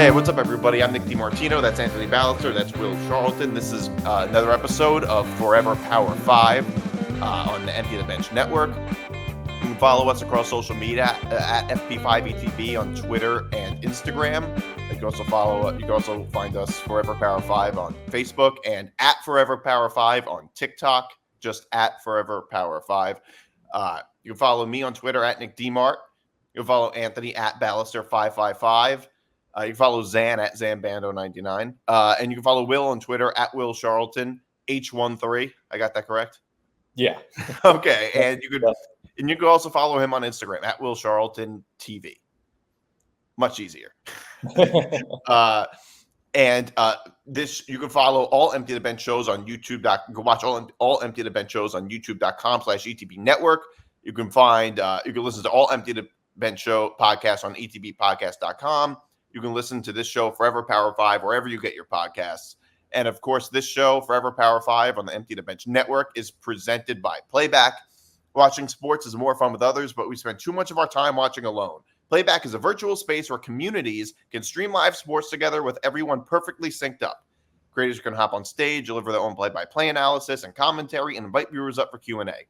Hey, what's up, everybody? I'm Nick DiMartino. That's Anthony Balester. That's Will Charlton. This is another episode of Forever Power 5 on the Empty the Bench Network. You can follow us across social media at FP5 on Twitter and Instagram. You can also find us Forever Power 5 on Facebook and at Forever Power 5 on TikTok. Just at Forever Power 5. You can follow me on Twitter at Nick DiMart. You can follow Anthony at Balester555. You can follow Zan at Zambando99. And you can follow Will on Twitter at Will Charlton H13. I got that correct? Yeah. Okay. And you could also follow him on Instagram at Will Charlton TV. Much easier. This you can follow all Empty the Bench shows on YouTube. You can watch all Empty the Bench shows on YouTube.com/ETB Network. You can listen to all Empty the Bench show podcasts on ETBpodcast.com. You can listen to this show, Forever Power 5, wherever you get your podcasts. And, of course, this show, Forever Power 5 on the Empty the Bench Network, is presented by Playback. Watching sports is more fun with others, but we spend too much of our time watching alone. Playback is a virtual space where communities can stream live sports together with everyone perfectly synced up. Creators can hop on stage, deliver their own play-by-play analysis and commentary, and invite viewers up for Q&A.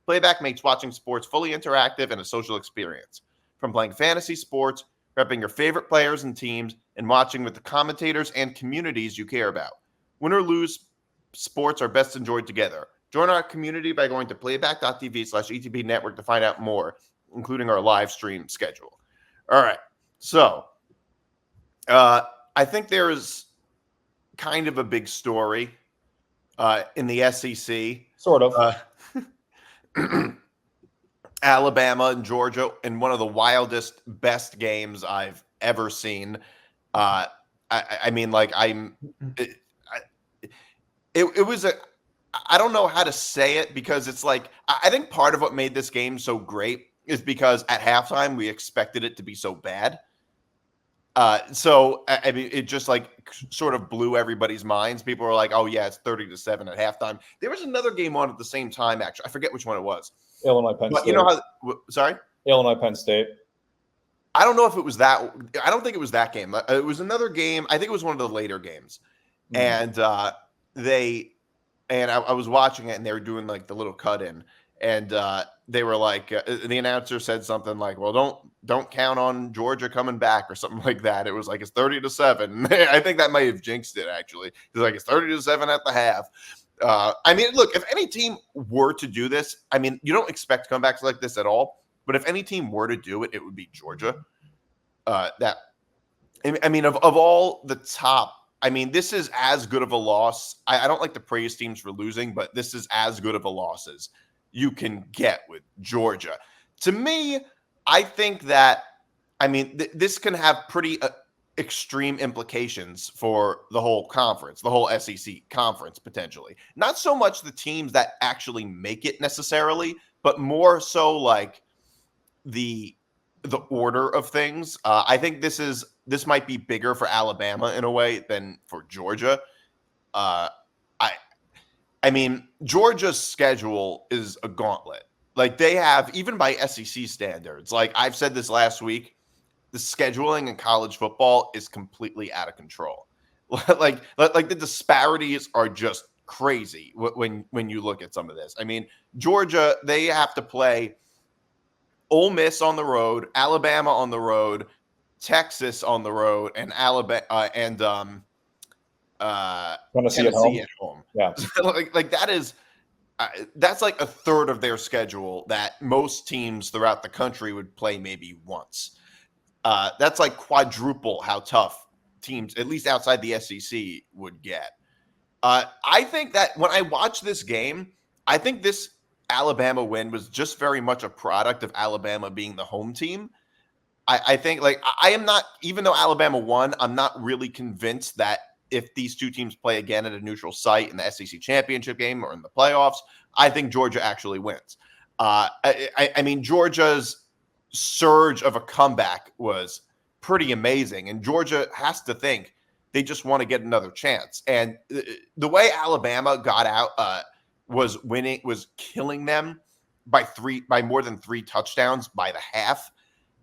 Playback makes watching sports fully interactive and a social experience. From playing fantasy sports, repping your favorite players and teams, and watching with the commentators and communities you care about. Win or lose, sports are best enjoyed together. Join our community by going to playback.tv/ETB Network to find out more, including our live stream schedule. All right. So, I think there is kind of a big story in the SEC. Sort of. Alabama and Georgia in one of the wildest, best games I've ever seen. It was I don't know how to say it because it's like, I think part of what made this game so great is because at halftime we expected it to be so bad. It just like sort of blew everybody's minds. People were like, oh yeah, it's 30-7 at halftime. There was another game on at the same time, actually. I forget which one it was. Illinois, Penn State. You know how? Sorry? Illinois, Penn State. I don't know if it was that. I don't think it was that game. It was another game. I think it was one of the later games. Mm-hmm. And I was watching it, and they were doing like the little cut in, and they were like, the announcer said something like, "Well, don't count on Georgia coming back" or something like that. It was like it's 30-7. I think that might have jinxed it. Actually, it's like it's 30-7 at the half. Look, if any team were to do this, you don't expect comebacks like this at all. But if any team were to do it, it would be Georgia. Of all the top, this is as good of a loss. I don't like to praise teams for losing, but this is as good of a loss as you can get with Georgia. To me, I think that, this can have pretty extreme implications for the whole conference, the whole SEC conference, potentially. Not so much the teams that actually make it necessarily, but more so like the order of things. I think this might be bigger for Alabama in a way than for Georgia. Georgia's schedule is a gauntlet. Like they have, even by SEC standards, like I've said this last week, the scheduling in college football is completely out of control. like the disparities are just crazy when you look at some of this. Georgia, they have to play Ole Miss on the road, Alabama on the road, Texas on the road, and Tennessee at home. Yeah, that's like a third of their schedule that most teams throughout the country would play maybe once. That's like quadruple how tough teams, at least outside the SEC, would get. I think that when I watch this game, I think this Alabama win was just very much a product of Alabama being the home team. I think, like, I am not, even though Alabama won, I'm not really convinced that if these two teams play again at a neutral site in the SEC championship game or in the playoffs, I think Georgia actually wins. Georgia's surge of a comeback was pretty amazing, and Georgia has to think they just want to get another chance. And the way Alabama got out was killing them by more than 3 touchdowns by the half.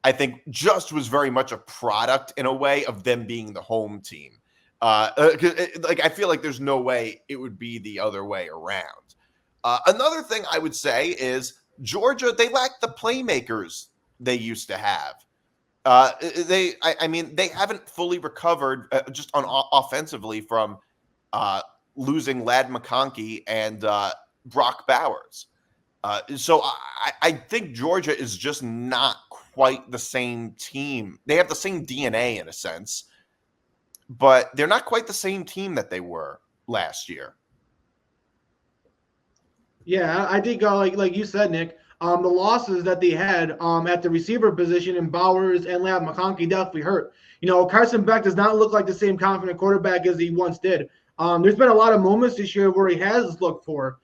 I think just was very much a product in a way of them being the home team. I feel like there's no way it would be the other way around. Another thing I would say is Georgia, they lack the playmakers they used to have. They haven't fully recovered just on offensively from losing Lad McConkey and Brock Bowers. So I think Georgia is just not quite the same team. They have the same DNA in a sense, but they're not quite the same team that they were last year. Yeah, I think like you said, Nick, the losses that they had at the receiver position in Bowers and Lab McConkey definitely hurt. Carson Beck does not look like the same confident quarterback as he once did. There's been a lot of moments this year where he has looked poor.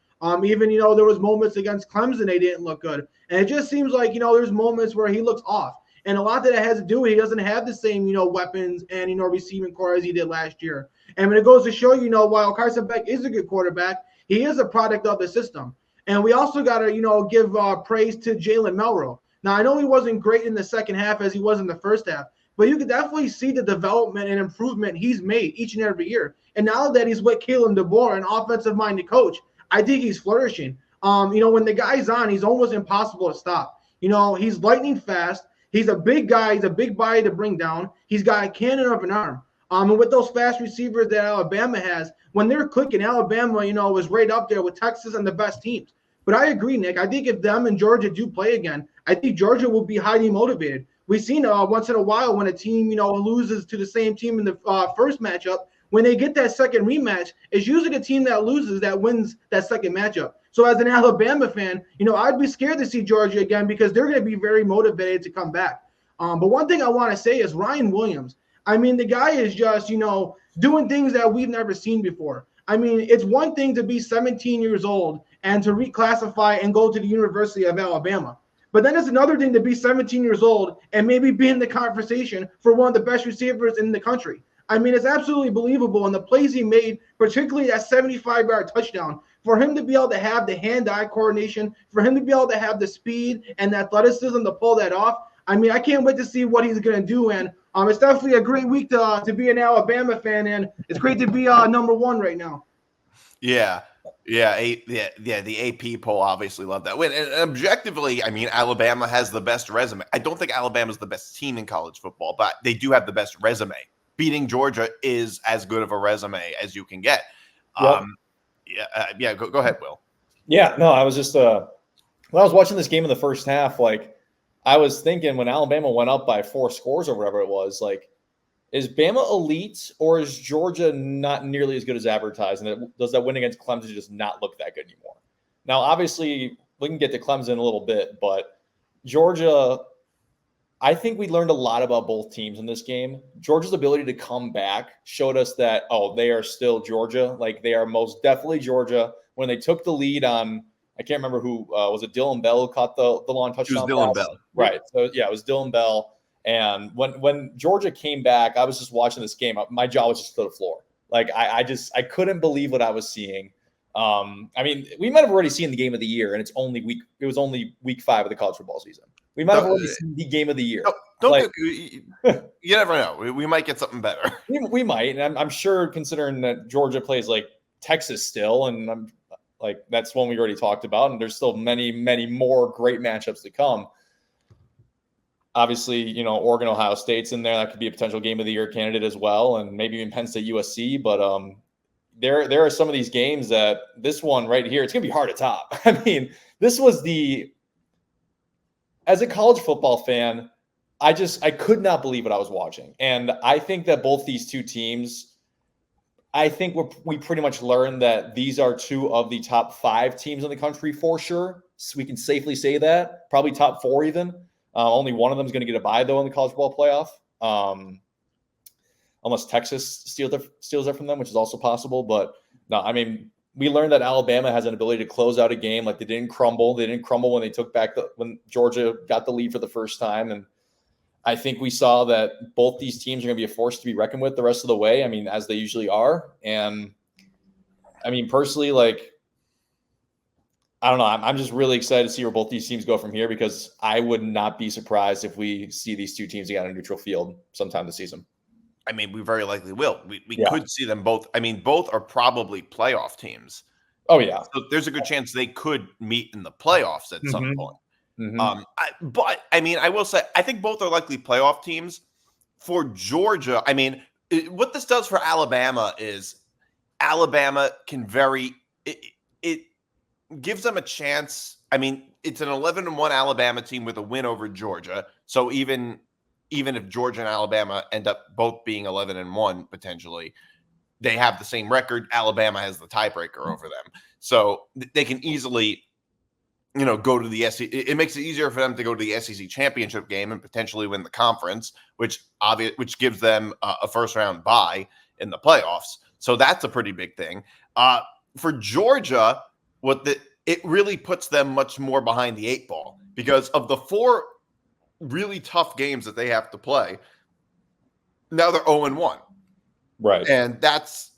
Even there was moments against Clemson they didn't look good, and it just seems like there's moments where he looks off, and a lot that it has to do with he doesn't have the same weapons and receiving core as he did last year. And when it goes to show while Carson Beck is a good quarterback, he is a product of the system. And we also got to give praise to Jalen Melrose. Now I know he wasn't great in the second half as he was in the first half, but you can definitely see the development and improvement he's made each and every year. And now that he's with Kalen DeBoer, an offensive-minded coach, I think he's flourishing. When the guy's on, he's almost impossible to stop. He's lightning fast. He's a big guy. He's a big body to bring down. He's got a cannon of an arm. And with those fast receivers that Alabama has, when they're clicking, Alabama, was right up there with Texas and the best teams. But I agree, Nick. I think if them and Georgia do play again, I think Georgia will be highly motivated. We've seen once in a while when a team, loses to the same team in the first matchup, when they get that second rematch, it's usually the team that loses that wins that second matchup. So as an Alabama fan, I'd be scared to see Georgia again because they're going to be very motivated to come back. But one thing I want to say is Ryan Williams. The guy is just, doing things that we've never seen before. It's one thing to be 17 years old and to reclassify and go to the University of Alabama. But then it's another thing to be 17 years old and maybe be in the conversation for one of the best receivers in the country. It's absolutely believable. And the plays he made, particularly that 75-yard touchdown, for him to be able to have the hand-eye coordination, for him to be able to have the speed and the athleticism to pull that off, I can't wait to see what he's going to do. And it's definitely a great week to be an Alabama fan, and it's great to be number one right now. Yeah. The AP poll obviously loved that win. And objectively, Alabama has the best resume. I don't think Alabama's the best team in college football, but they do have the best resume. Beating Georgia is as good of a resume as you can get. Yep. Go ahead, Will. Yeah, no, I was just when I was watching this game in the first half, I was thinking when Alabama went up by 4 scores or whatever it was, is Bama elite or is Georgia not nearly as good as advertised? And does that win against Clemson just not look that good anymore? Now, obviously, we can get to Clemson in a little bit, but Georgia, I think we learned a lot about both teams in this game. Georgia's ability to come back showed us that, they are still Georgia. They are most definitely Georgia. When they took the lead on, I can't remember who, was it Dylan Bell who caught the long touchdown? It was Dylan Bell. Right. So, yeah, it was Dylan Bell. And when Georgia came back, I was just watching this game. My jaw was just to the floor. I couldn't believe what I was seeing. We might have already seen the game of the year, and it was only week 5 of the college football season. We might have already seen the game of the year. You never know. We might get something better. We might, and I'm sure considering that Georgia plays Texas still, and I'm that's one we already talked about, and there's still many, many more great matchups to come. Obviously, Oregon, Ohio State's in there. That could be a potential game of the year candidate as well, and maybe even Penn State, USC. But there are some of these games that this one right here, it's going to be hard to top. This was as a college football fan, I could not believe what I was watching. And I think that both these two teams, I think we pretty much learned that these are 2 of the top 5 teams in the country for sure. So we can safely say that. Probably top 4 even. Only one of them is going to get a bye, though, in the college football playoff. Unless Texas steals it from them, which is also possible. But no, we learned that Alabama has an ability to close out a game. They didn't crumble. They didn't crumble when they took back when Georgia got the lead for the first time. And I think we saw that both these teams are going to be a force to be reckoned with the rest of the way. As they usually are. And personally, I don't know. I'm just really excited to see where both these teams go from here because I would not be surprised if we see these two teams again on a neutral field sometime this season. I mean, we very likely will. We Yeah. could see them both. I mean, both are probably playoff teams. Oh, yeah. So there's a good chance they could meet in the playoffs at some point. But I mean, I will say, I think both are likely playoff teams. For Georgia, I mean, what this does for Alabama is Alabama can it gives them a chance. I mean, it's an 11-1 Alabama team with a win over Georgia. So even if Georgia and Alabama end up both being 11-1 potentially, they have the same record. Alabama has the tiebreaker over them. So they can easily, go to the SEC. It makes it easier for them to go to the SEC championship game and potentially win the conference, which gives them a first round bye in the playoffs. So that's a pretty big thing. For Georgia, it really puts them much more behind the 8 ball because of the 4 really tough games that they have to play. Now they're 0-1. Right. And that's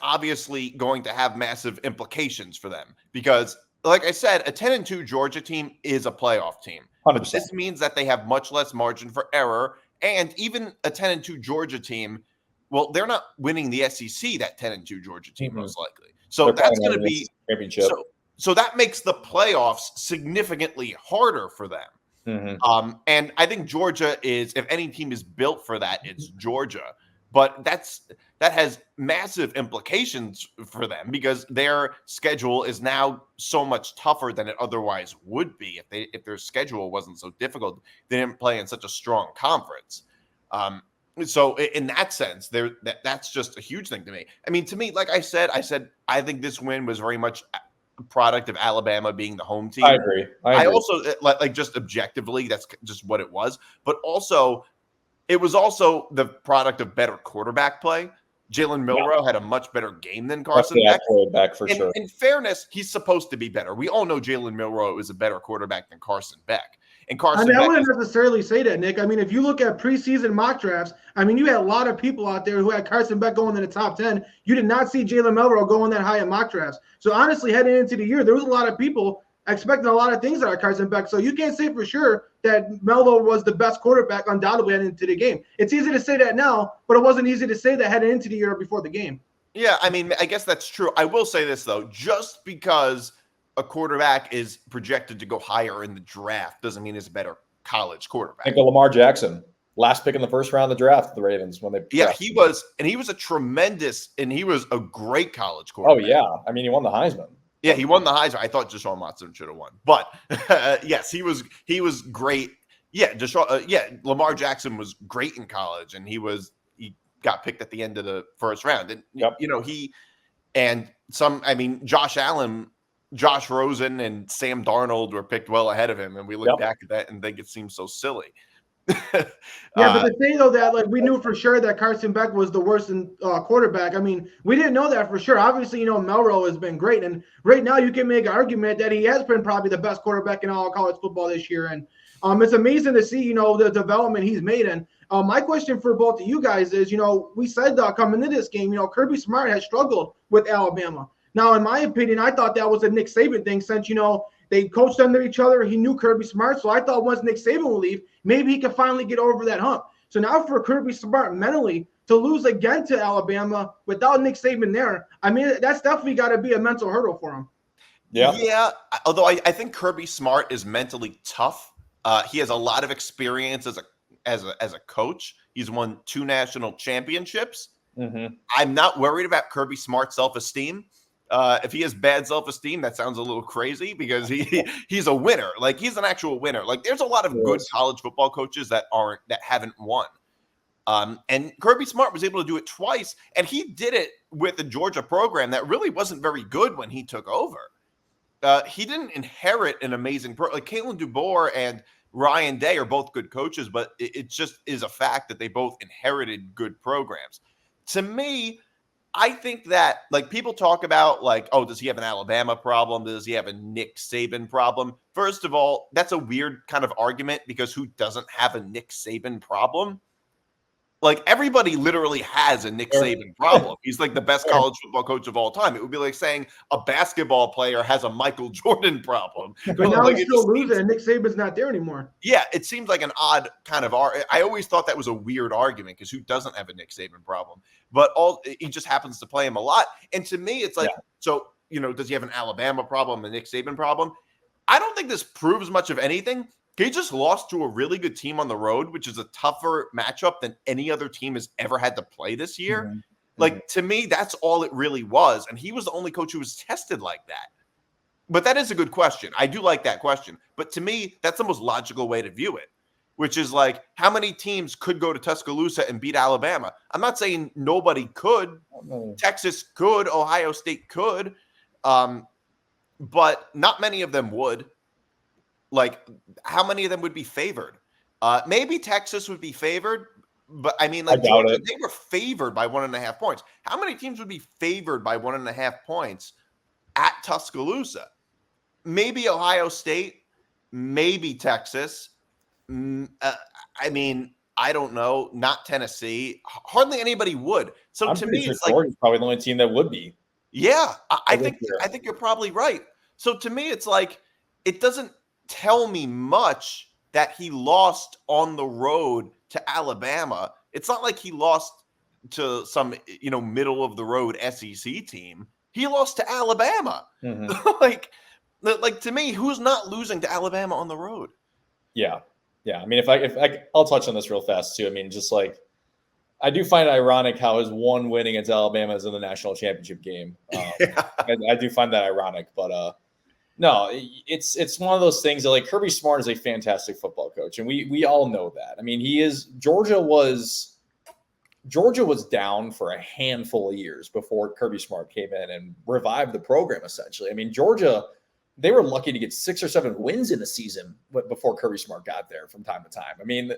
obviously going to have massive implications for them because, like I said, a 10-2 Georgia team is a playoff team. 100%. But this means that they have much less margin for error. And even a 10-2 Georgia team, well, they're not winning the SEC, that 10-2 Georgia team, most likely. So that's going to be championship. So that makes the playoffs significantly harder for them. And I think Georgia is, if any team is built for that, it's Georgia. But that has massive implications for them because their schedule is now so much tougher than it otherwise would be if their schedule wasn't so difficult. They didn't play in such a strong conference. So in that sense, that's just a huge thing to me. I mean, to me, like I said, I think this win was very much a product of Alabama being the home team. I agree. I also like just objectively, that's just what it was. But also, it was also the product of better quarterback play. Jalen Milroe had a much better game than Carson Beck. For sure. In fairness, he's supposed to be better. We all know Jalen Milroe is a better quarterback than Carson Beck. And Carson Beck, I wouldn't necessarily say that, Nick. I mean, if you look at preseason mock drafts, I mean, you had a lot of people out there who had Carson Beck going in the top 10. You did not see Jalen Milroe going that high in mock drafts. So honestly, heading into the year, there was a lot of people expecting a lot of things out of Carson Beck. So you can't say for sure that Milroe was the best quarterback undoubtedly heading into the game. It's easy to say that now, but it wasn't easy to say that heading into the year before the game. Yeah, I mean, I guess that's true. I will say this, though. Just because a quarterback is projected to go higher in the draft doesn't mean it's a better college quarterback. Think of Lamar Jackson, last pick in the first round of the draft, the Ravens when they. Yeah, he was a great college quarterback. Oh yeah, I mean, he won the Heisman. Yeah, he won the Heisman. I thought Deshaun Watson should have won, but yes, he was great. Yeah, Lamar Jackson was great in college, and he got picked at the end of the first round, and Josh Allen, Josh Rosen, and Sam Darnold were picked well ahead of him, and we look back at that and think it seems so silly. But the thing though that we knew for sure that Carson Beck was the worst quarterback. I mean, we didn't know that for sure. Obviously, Milroe has been great, and right now you can make an argument that he has been probably the best quarterback in all of college football this year. And it's amazing to see the development he's made. And my question for both of you guys is, we said coming into this game, Kirby Smart has struggled with Alabama. Now, in my opinion, I thought that was a Nick Saban thing since they coached under each other. He knew Kirby Smart. So I thought once Nick Saban will leave, maybe he could finally get over that hump. So now for Kirby Smart mentally to lose again to Alabama without Nick Saban there, I mean, that's definitely got to be a mental hurdle for him. Yeah. Although I think Kirby Smart is mentally tough. He has a lot of experience as a coach. He's won 2 national championships. I'm not worried about Kirby Smart's self-esteem. If he has bad self-esteem, that sounds a little crazy because he's a winner. Like, he's an actual winner. Like, there's a lot of good college football coaches that haven't won. And Kirby Smart was able to do it twice, and he did it with the Georgia program that really wasn't very good when he took over. He didn't inherit an amazing like Kalen DeBoer and Ryan Day are both good coaches, but it just is a fact that they both inherited good programs. To me, I think that people talk about does he have an Alabama problem? Does he have a Nick Saban problem? First of all, that's a weird kind of argument because who doesn't have a Nick Saban problem? Like everybody literally has a Nick Saban problem. He's like the best college football coach of all time. It would be like saying a basketball player has a Michael Jordan problem. But now like, he's still losing, and Nick Saban's not there anymore. Yeah, it seems like an odd kind of I always thought that was a weird argument because who doesn't have a Nick Saban problem? But he just happens to play him a lot. And to me, it's like, so, does he have an Alabama problem, a Nick Saban problem? I don't think this proves much of anything. He just lost to a really good team on the road, which is a tougher matchup than any other team has ever had to play this year. Mm-hmm. Like, to me, that's all it really was. And he was the only coach who was tested like that. But that is a good question. I do like that question. But to me, that's the most logical way to view it, which is like, how many teams could go to Tuscaloosa and beat Alabama? I'm not saying nobody could. Texas could. Ohio State could. But not many of them would. Like, how many of them would be favored? Maybe Texas would be favored, but I mean, like, Georgia, they were favored by 1.5 points. How many teams would be favored by 1.5 points at Tuscaloosa? Maybe Ohio State, maybe Texas. I mean, I don't know. Not Tennessee. Hardly anybody would. So to me, it's like Georgia's probably the only team that would be. Yeah, I think you're probably right. So to me, it's like it doesn't tell me much that he lost on the road to Alabama. It's not like he lost to some, middle of the road SEC team. He lost to Alabama. Mm-hmm. like to me, who's not losing to Alabama on the road? Yeah. I mean, I'll touch on this real fast too. I mean, just like, I do find it ironic how his one win against Alabama is in the national championship game. I do find that ironic, but no, it's one of those things that, like, Kirby Smart is a fantastic football coach, and we all know that. I mean, he is. Georgia was down for a handful of years before Kirby Smart came in and revived the program. Essentially, I mean, Georgia, they were lucky to get 6 or 7 wins in a season before Kirby Smart got there from time to time. I mean,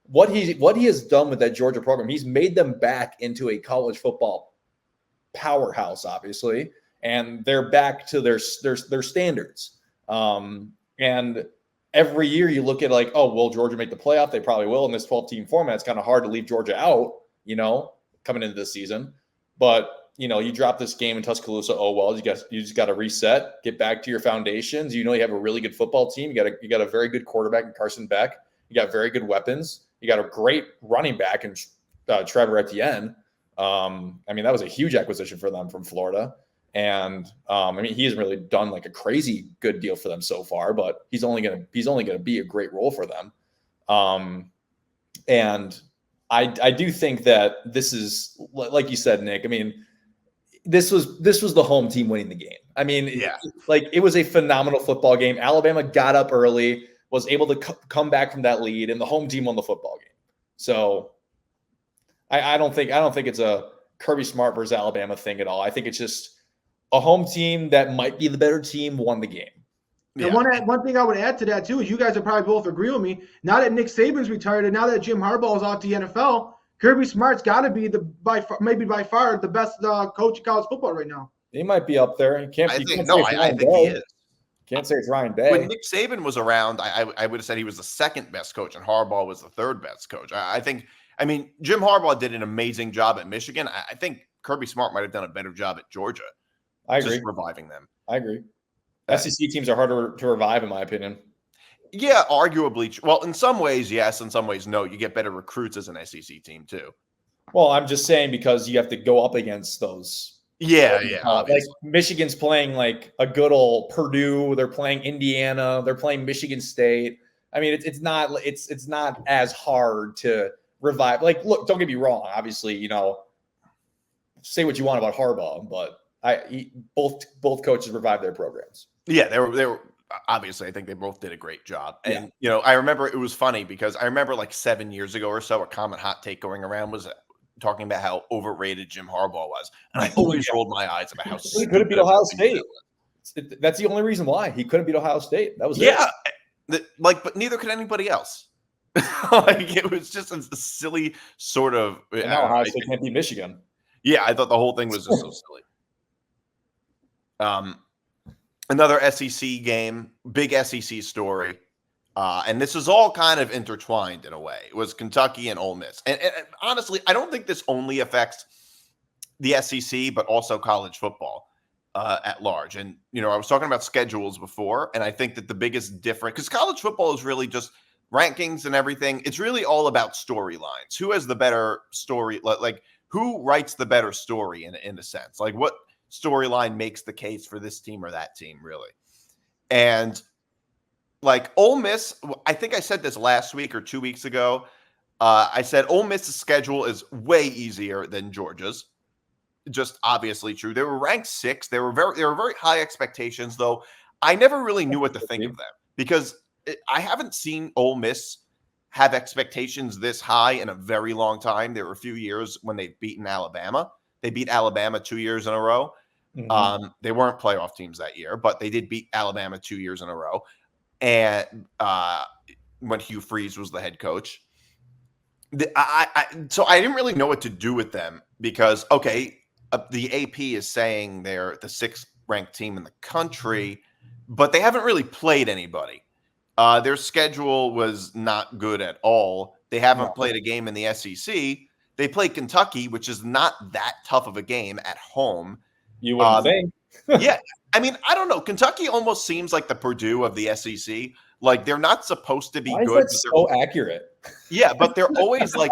what he has done with that Georgia program, he's made them back into a college football powerhouse, obviously. And they're back to their standards. And every year you look at like, oh, will Georgia make the playoff? They probably will in this 12-team format. It's kind of hard to leave Georgia out, coming into this season. But, you drop this game in Tuscaloosa, oh, well, you just got to reset, get back to your foundations. You have a really good football team. You got a very good quarterback in Carson Beck. You got very good weapons. You got a great running back in Trevor Etienne. I mean, that was a huge acquisition for them from Florida. And I mean, he hasn't really done like a crazy good deal for them so far, but he's only gonna be a great role for them. And I do think that this is, like you said, Nick. I mean, this was the home team winning the game. I mean, it was a phenomenal football game. Alabama got up early, was able to come back from that lead, and the home team won the football game. So I don't think it's a Kirby Smart versus Alabama thing at all. I think it's just a home team that might be the better team won the game. Yeah. And one thing I would add to that too is you guys would probably both agree with me. Now that Nick Saban's retired and now that Jim Harbaugh is off the NFL, Kirby Smart's got to be by far the best coach in college football right now. He might be up there. I think he is. Can't say it's Ryan Day. When Nick Saban was around, I would have said he was the second best coach, and Harbaugh was the third best coach. I mean, Jim Harbaugh did an amazing job at Michigan. I think Kirby Smart might have done a better job at Georgia. I agree. Just reviving them. I agree. SEC teams are harder to revive, in my opinion. Yeah, arguably. Well, in some ways, yes. In some ways, no. You get better recruits as an SEC team, too. Well, I'm just saying because you have to go up against those. Yeah. Like Michigan's playing like a good old Purdue. They're playing Indiana. They're playing Michigan State. I mean, it's not as hard to revive. Like, look, don't get me wrong. Obviously, say what you want about Harbaugh, but both coaches revived their programs. Yeah, they were obviously. I think they both did a great job. And I remember it was funny because I remember like 7 years ago or so, a common hot take going around was talking about how overrated Jim Harbaugh was, and I always rolled my eyes about how he couldn't beat Ohio State. That's the only reason why he couldn't beat Ohio State. That was but neither could anybody else. Like it was just a silly sort of. And now Ohio State can't beat Michigan. Yeah, I thought the whole thing was just so silly. Another SEC game, big SEC story. And this is all kind of intertwined in a way. It was Kentucky and Ole Miss. And honestly, I don't think this only affects the SEC, but also college football at large. And, I was talking about schedules before, and I think that the biggest difference, because college football is really just rankings and everything. It's really all about storylines. Who has the better story? Like who writes the better story in a sense? Like what storyline makes the case for this team or that team, really? And like Ole Miss, I think I said this last week or 2 weeks ago. I said Ole Miss's schedule is way easier than Georgia's. Just obviously true. They were ranked 6th. They were very high expectations, though. I never really knew what to think of them because I haven't seen Ole Miss have expectations this high in a very long time. There were a few years when they've beaten Alabama. They beat Alabama 2 years in a row. Mm-hmm. They weren't playoff teams that year, but they did beat Alabama 2 years in a row. And when Hugh Freeze was the head coach. So I didn't really know what to do with them because, okay, the AP is saying they're the 6th ranked team in the country, but they haven't really played anybody. Their schedule was not good at all. They haven't played a game in the SEC. They played Kentucky, which is not that tough of a game at home. You wouldn't think. Yeah. I mean, I don't know. Kentucky almost seems like the Purdue of the SEC. Like they're not supposed to be good. That's so accurate. Yeah, but they're always like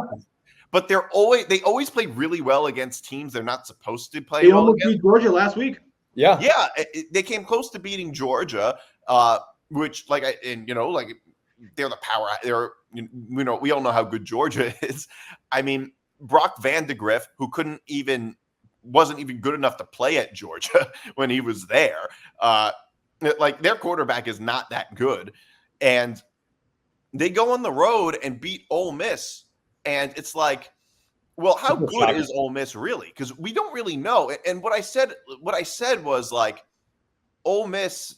they always play really well against teams they're not supposed to play. They almost beat Georgia last week. Yeah. Yeah. They came close to beating Georgia. Which they're the power. We all know how good Georgia is. I mean, Brock Vandegrift, who wasn't even good enough to play at Georgia when he was there. Their quarterback is not that good, and they go on the road and beat Ole Miss, and it's like, well, how good is Ole Miss really? Because we don't really know. And what I said was like, Ole Miss,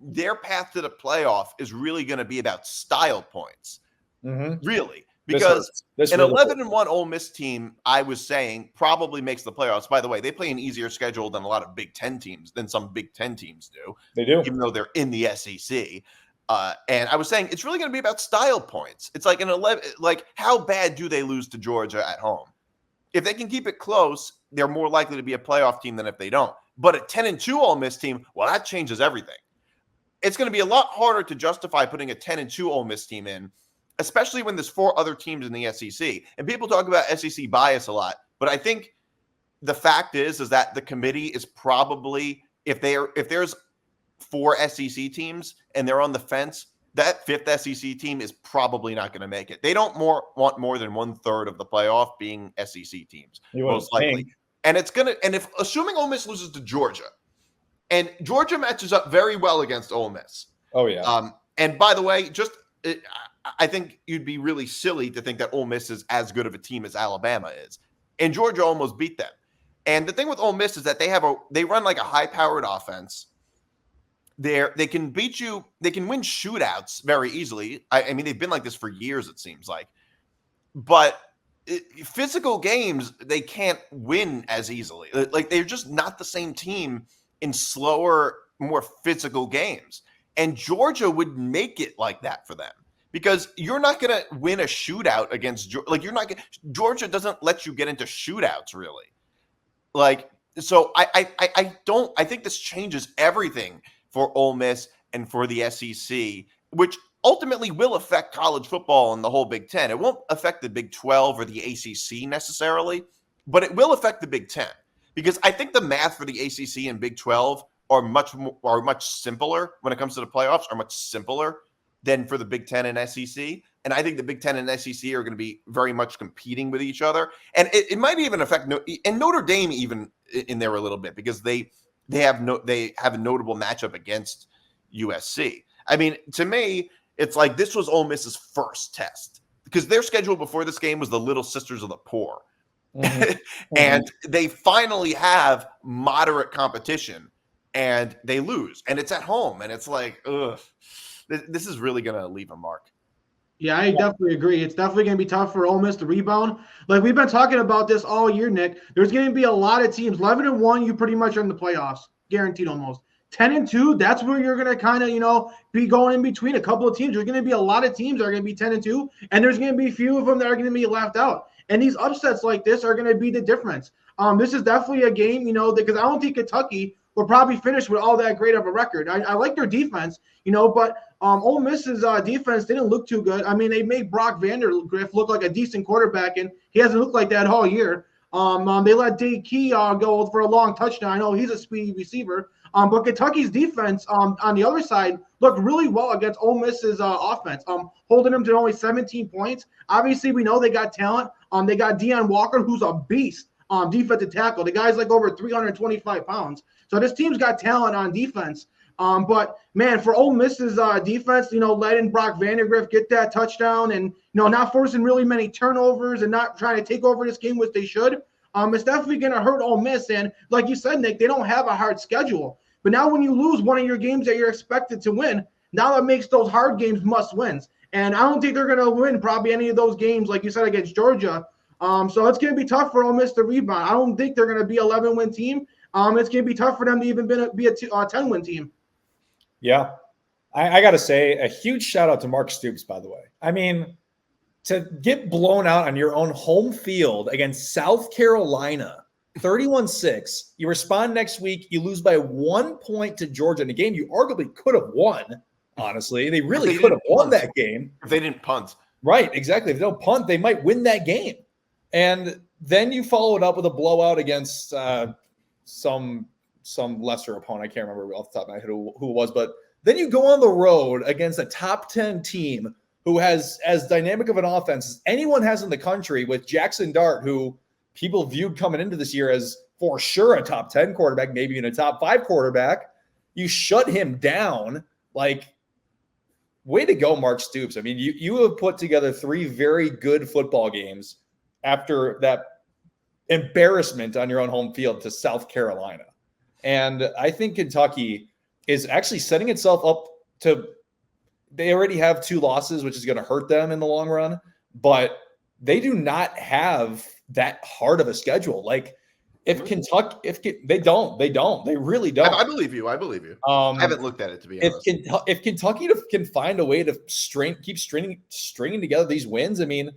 their path to the playoff is really going to be about style points. Mm-hmm. Really. Because an 11-1 Ole Miss team, I was saying, probably makes the playoffs. By the way, they play an easier schedule than a lot of Big Ten teams, than some Big Ten teams do. They do. Even though they're in the SEC. And I was saying, it's really going to be about style points. It's like how bad do they lose to Georgia at home? If they can keep it close, they're more likely to be a playoff team than if they don't. But a 10-2 Ole Miss team, well, that changes everything. It's going to be a lot harder to justify putting a 10-2 Ole Miss team in, especially when there's 4 other teams in the SEC. And people talk about SEC bias a lot, but I think the fact is that the committee is probably, if there's 4 SEC teams and they're on the fence, that 5th SEC team is probably not going to make it. They don't want more than 1/3 of the playoff being SEC teams, most likely. And if assuming Ole Miss loses to Georgia, and Georgia matches up very well against Ole Miss. Oh yeah. And by the way, I think you'd be really silly to think that Ole Miss is as good of a team as Alabama is. And Georgia almost beat them. And the thing with Ole Miss is that they run like a high-powered offense. They can beat you. They can win shootouts very easily. I mean, they've been like this for years, it seems like. But physical games, they can't win as easily. Like they're just not the same team in slower, more physical games. And Georgia would make it like that for them. Because you're not going to win a shootout against Georgia doesn't let you get into shootouts really. So I think this changes everything for Ole Miss and for the SEC, which ultimately will affect college football and the whole Big Ten. It won't affect the Big 12 or the ACC necessarily, but it will affect the Big Ten because I think the math for the ACC and Big 12 are much simpler when it comes to the playoffs, are much simpler than for the Big Ten and SEC. And I think the Big Ten and SEC are going to be very much competing with each other. And it might even affect Notre Dame even in there a little bit because they have a notable matchup against USC. I mean, to me, it's like this was Ole Miss's first test because their schedule before this game was the Little Sisters of the Poor. Mm-hmm. And they finally have moderate competition and they lose. And it's at home. And it's like, ugh. This is really going to leave a mark. Yeah, I definitely agree. It's definitely going to be tough for Ole Miss to rebound. Like we've been talking about this all year, Nick. There's going to be a lot of teams. 11-1, you pretty much are in the playoffs, guaranteed almost. 10-2, that's where you're going to kind of, be going in between a couple of teams. There's going to be a lot of teams that are going to be 10-2, and there's going to be a few of them that are going to be left out. And these upsets like this are going to be the difference. This is definitely a game, because I don't think Kentucky will probably finish with all that great of a record. I like their defense, but Ole Miss's defense didn't look too good. I mean, they made Brock Vandergriff look like a decent quarterback, and he hasn't looked like that all year. They let Dave Key go for a long touchdown. I know he's a speedy receiver. But Kentucky's defense on the other side looked really well against Ole Miss's offense, holding them to only 17 points. Obviously, we know they got talent. They got Deion Walker, who's a beast defensive tackle. The guy's like over 325 pounds. So this team's got talent on defense. But, man, for Ole Miss's defense, letting Brock Vandergriff get that touchdown and, not forcing really many turnovers and not trying to take over this game, which they should, it's definitely going to hurt Ole Miss. And like you said, Nick, they don't have a hard schedule. But now when you lose one of your games that you're expected to win, now that makes those hard games must wins. And I don't think they're going to win probably any of those games, like you said, against Georgia. So it's going to be tough for Ole Miss to rebound. I don't think they're going to be an 11-win team. It's going to be tough for them to even be a 10-win team. Yeah. I got to say, a huge shout out to Mark Stoops, by the way. I mean, to get blown out on your own home field against South Carolina, 31-6, you respond next week, you lose by 1 point to Georgia in a game you arguably could have won, honestly. They really could have won that game. If they didn't punt. Right, exactly. If they don't punt, they might win that game. And then you follow it up with a blowout against some lesser opponent. I can't remember off the top of my head who it was, but then you go on the road against a top 10 team who has as dynamic of an offense as anyone has in the country with Jackson Dart, who people viewed coming into this year as for sure a top 10 quarterback, maybe even a top 5 quarterback. You shut him down. Like, way to go, Mark Stoops. I mean, you have put together 3 very good football games after that embarrassment on your own home field to South Carolina. And I think Kentucky is actually setting itself up to – they already have 2 losses, which is going to hurt them in the long run, but they do not have that hard of a schedule. Like, if Kentucky – they really don't. I believe you. I haven't looked at it, to be honest. If Kentucky can find a way to keep stringing together these wins, I mean,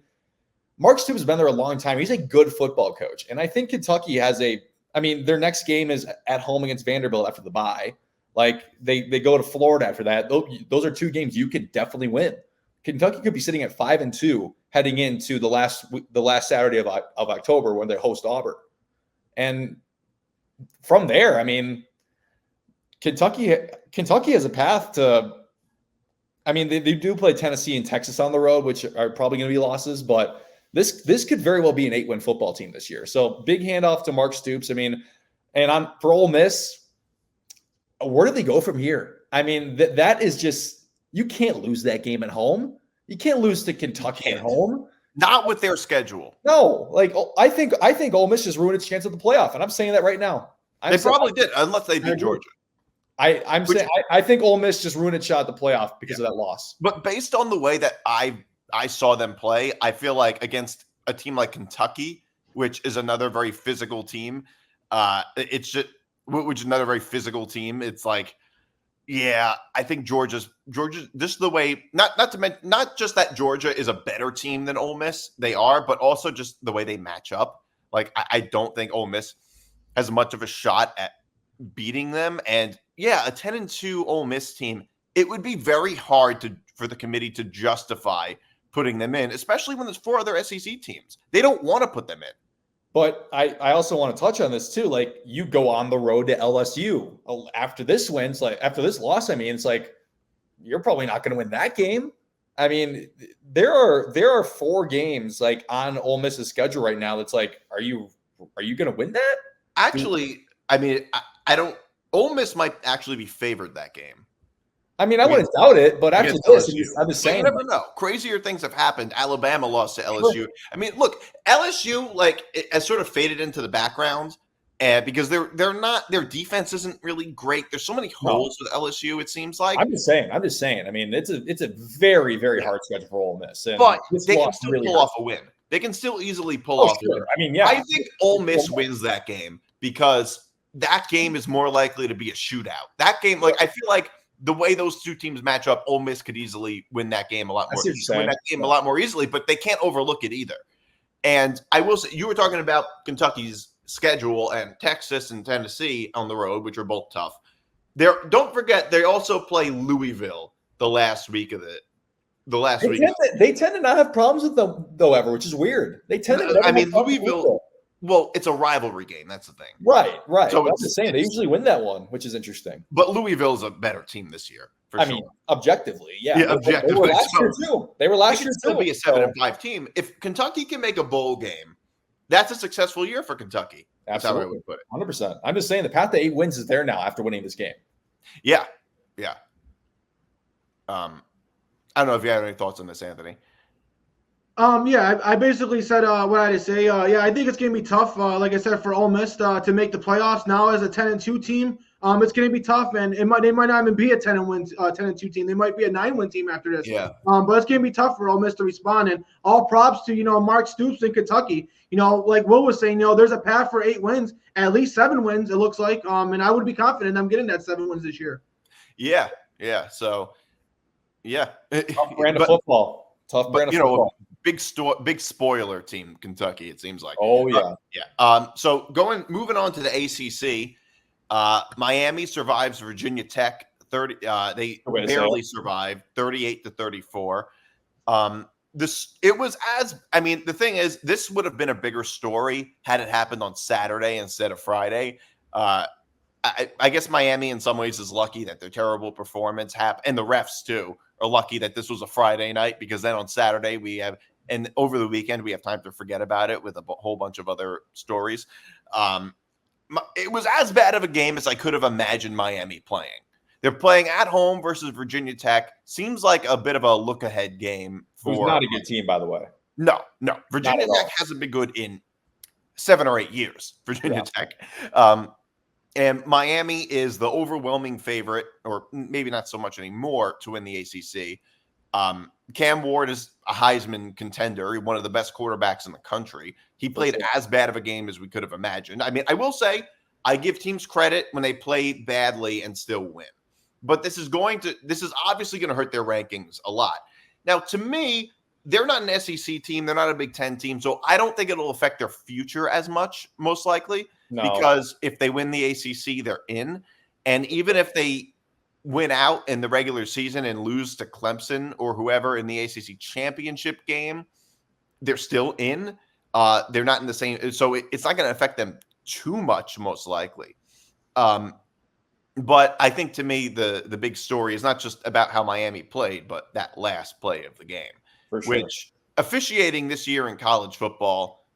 Mark Stoops has been there a long time. He's a good football coach. And I think Kentucky has their next game is at home against Vanderbilt after the bye. Like, they go to Florida after that. Those are 2 games you could definitely win. Kentucky could be sitting at 5-2 heading into the last Saturday of October when they host Auburn. And from there, I mean, Kentucky has a path to – I mean, they do play Tennessee and Texas on the road, which are probably going to be losses, but this could very well be an 8-win football team this year. So big handoff to Mark Stoops. I mean, and for Ole Miss, where do they go from here? I mean, that is just – you can't lose that game at home. You can't lose to Kentucky at home. Not with their schedule. No, like I think Ole Miss just ruined its chance at the playoff, and I'm saying that right now. They probably did, unless they beat Georgia. I think Ole Miss just ruined its shot at the playoff because of that loss. But based on the way that I saw them play, I feel like against a team like Kentucky, which is another very physical team, it's another very physical team. It's like, yeah, I think Georgia. This is the way. Not just that Georgia is a better team than Ole Miss. They are, but also just the way they match up. Like, I don't think Ole Miss has much of a shot at beating them. And yeah, a 10-2 Ole Miss team, it would be very hard for the committee to justify putting them in, especially when there's 4 other SEC teams. They don't want to put them in. But I also want to touch on this too. Like, you go on the road to LSU after this loss. I mean, it's like, you're probably not going to win that game. I mean, there are 4 games like on Ole Miss's schedule right now. That's like, are you going to win that? Actually, I mean, I don't. Ole Miss might actually be favored that game. I mean, I wouldn't doubt it, but after this, I'm just saying. You never know. Crazier things have happened. Alabama lost to LSU. I mean, look, LSU it has sort of faded into the background, and because they're not, their defense isn't really great. There's so many holes with LSU. It seems like. I'm just saying. I mean, it's a very, very hard schedule for Ole Miss, but they can still pull off a win. They can still easily pull off a win. I mean, yeah. I think Ole Miss wins that game because that game is more likely to be a shootout. That game, like I feel like the way those two teams match up, Ole Miss could easily win that game a lot more. Win that game a lot more easily, but they can't overlook it either. And I will say, you were talking about Kentucky's schedule and Texas and Tennessee on the road, which are both tough. Don't forget, they also play Louisville the last week of it. They tend to not have problems with them, though, ever, which is weird. They tend to. I mean, Louisville. Well, it's a rivalry game. That's the thing. Right. So I'm just saying they usually win that one, which is interesting. But Louisville is a better team this year. I mean, objectively, yeah. Objectively, they were last year too. They were last year too. Still be a 7-5 team. If Kentucky can make a bowl game, that's a successful year for Kentucky. That's how I would put it. 100%. I'm just saying the path to 8 wins is there now after winning this game. Yeah. I don't know if you have any thoughts on this, Anthony. I basically said what I had to say. I think it's going to be tough, like I said, for Ole Miss to make the playoffs now as a 10-2 team. It's going to be tough, and they might not even be a 10-2 team. They might be a 9-win team after this. Yeah. But it's going to be tough for Ole Miss to respond. And all props to Mark Stoops in Kentucky. Like Will was saying, there's a path for 8 wins, at least 7 wins. It looks like, and I would be confident in them getting that 7 wins this year. Yeah. So, yeah. Tough brand of football. Big spoiler team, Kentucky, it seems like. Oh, yeah. So moving on to the ACC, Miami survives Virginia Tech 30. They barely survived 38-34. The thing is, this would have been a bigger story had it happened on Saturday instead of Friday. I guess Miami in some ways is lucky that their terrible performance happened, and the refs too are lucky that this was a Friday night, because then on Saturday and over the weekend we have time to forget about it with a whole bunch of other stories. It was as bad of a game as I could have imagined Miami playing. They're playing at home versus Virginia Tech. Seems like a bit of a look-ahead game. Who's not a good team, by the way. No. Virginia Tech hasn't been good in 7 or 8 years. Virginia Tech. And Miami is the overwhelming favorite, or maybe not so much anymore, to win the ACC. Cam Ward is a Heisman contender, one of the best quarterbacks in the country. He played as bad of a game as we could have imagined. I mean, I will say I give teams credit when they play badly and still win. But this is obviously going to hurt their rankings a lot. Now, to me, they're not an SEC team. They're not a Big Ten team. So I don't think it'll affect their future as much, most likely. No. Because if they win the ACC, they're in. And even if they win out in the regular season and lose to Clemson or whoever in the ACC championship game, they're still in. They're not in the same. So it's not going to affect them too much, most likely. But I think, to me, the big story is not just about how Miami played, but that last play of the game, for sure. Which officiating this year in college football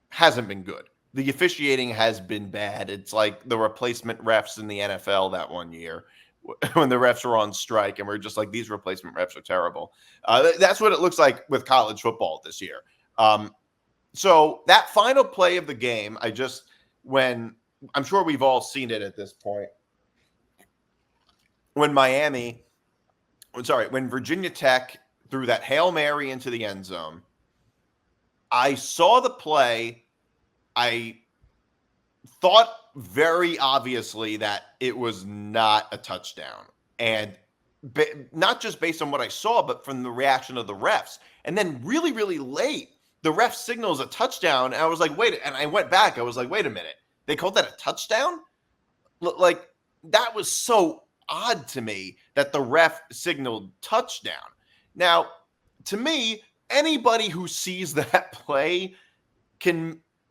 hasn't been good. The officiating has been bad. It's like the replacement refs in the NFL that one year when the refs were on strike, and we're just like, these replacement refs are terrible. That's what it looks like with college football this year. So that final play of the game, I'm sure we've all seen it at this point. When Virginia Tech threw that Hail Mary into the end zone, I saw the play. I thought very obviously that it was not a touchdown, and not just based on what I saw, but from the reaction of the refs. And then really, really late, the ref signals a touchdown, and I was like, wait, and I went back. I was like, wait a minute. They called that a touchdown? Like, that was so odd to me that the ref signaled touchdown. Now, to me, anybody who sees that play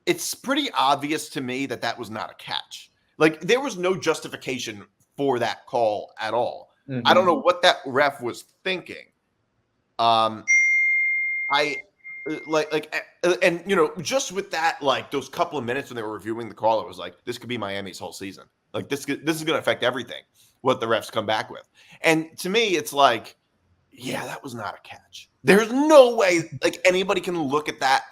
it's pretty obvious to me that was not a catch. Like, there was no justification for that call at all. Mm-hmm. I don't know what that ref was thinking. Just with that, like, those couple of minutes when they were reviewing the call, it was like, this could be Miami's whole season. Like, this is going to affect everything, what the refs come back with. And to me, it's like, yeah, that was not a catch. There's no way, like, anybody can look at that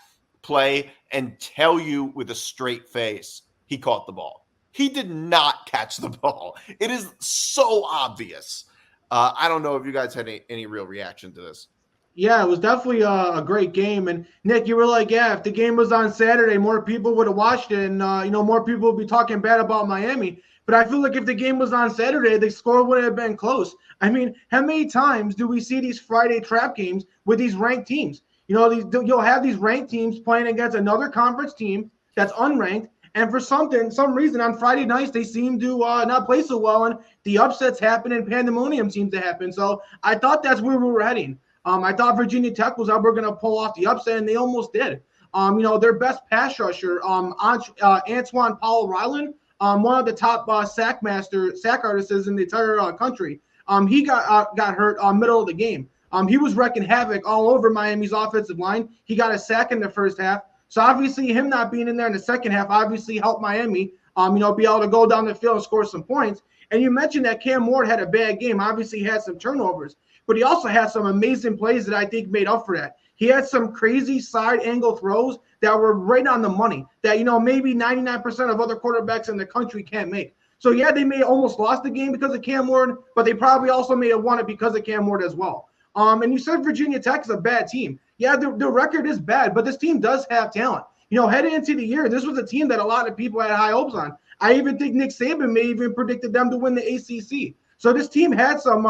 play and tell you with a straight face he caught the ball. He did not catch the ball. It is so obvious. I don't know if you guys had any real reaction to this. Yeah, it was definitely a great game. And Nick, you were like, yeah, if the game was on Saturday, more people would have watched it, and more people would be talking bad about Miami. But I feel like if the game was on Saturday, the score would have been close. I mean, how many times do we see these Friday trap games with these ranked teams? You'll have these ranked teams playing against another conference team that's unranked, and for some reason on Friday nights they seem to not play so well, and the upsets happen and pandemonium seems to happen. So I thought that's where we were heading. I thought Virginia Tech was ever going to pull off the upset, and they almost did. Their best pass rusher, Antoine Powell Ryland, one of the top sack artists in the entire country. He got hurt middle of the game. He was wrecking havoc all over Miami's offensive line. He got a sack in the first half. So obviously him not being in there in the second half obviously helped Miami, be able to go down the field and score some points. And you mentioned that Cam Ward had a bad game. Obviously he had some turnovers, but he also had some amazing plays that I think made up for that. He had some crazy side angle throws that were right on the money that, maybe 99% of other quarterbacks in the country can't make. So, yeah, they may almost lost the game because of Cam Ward, but they probably also may have won it because of Cam Ward as well. And you said Virginia Tech is a bad team. Yeah, the record is bad, but this team does have talent. Heading into the year, this was a team that a lot of people had high hopes on. I even think Nick Saban may even predicted them to win the ACC. So this team had some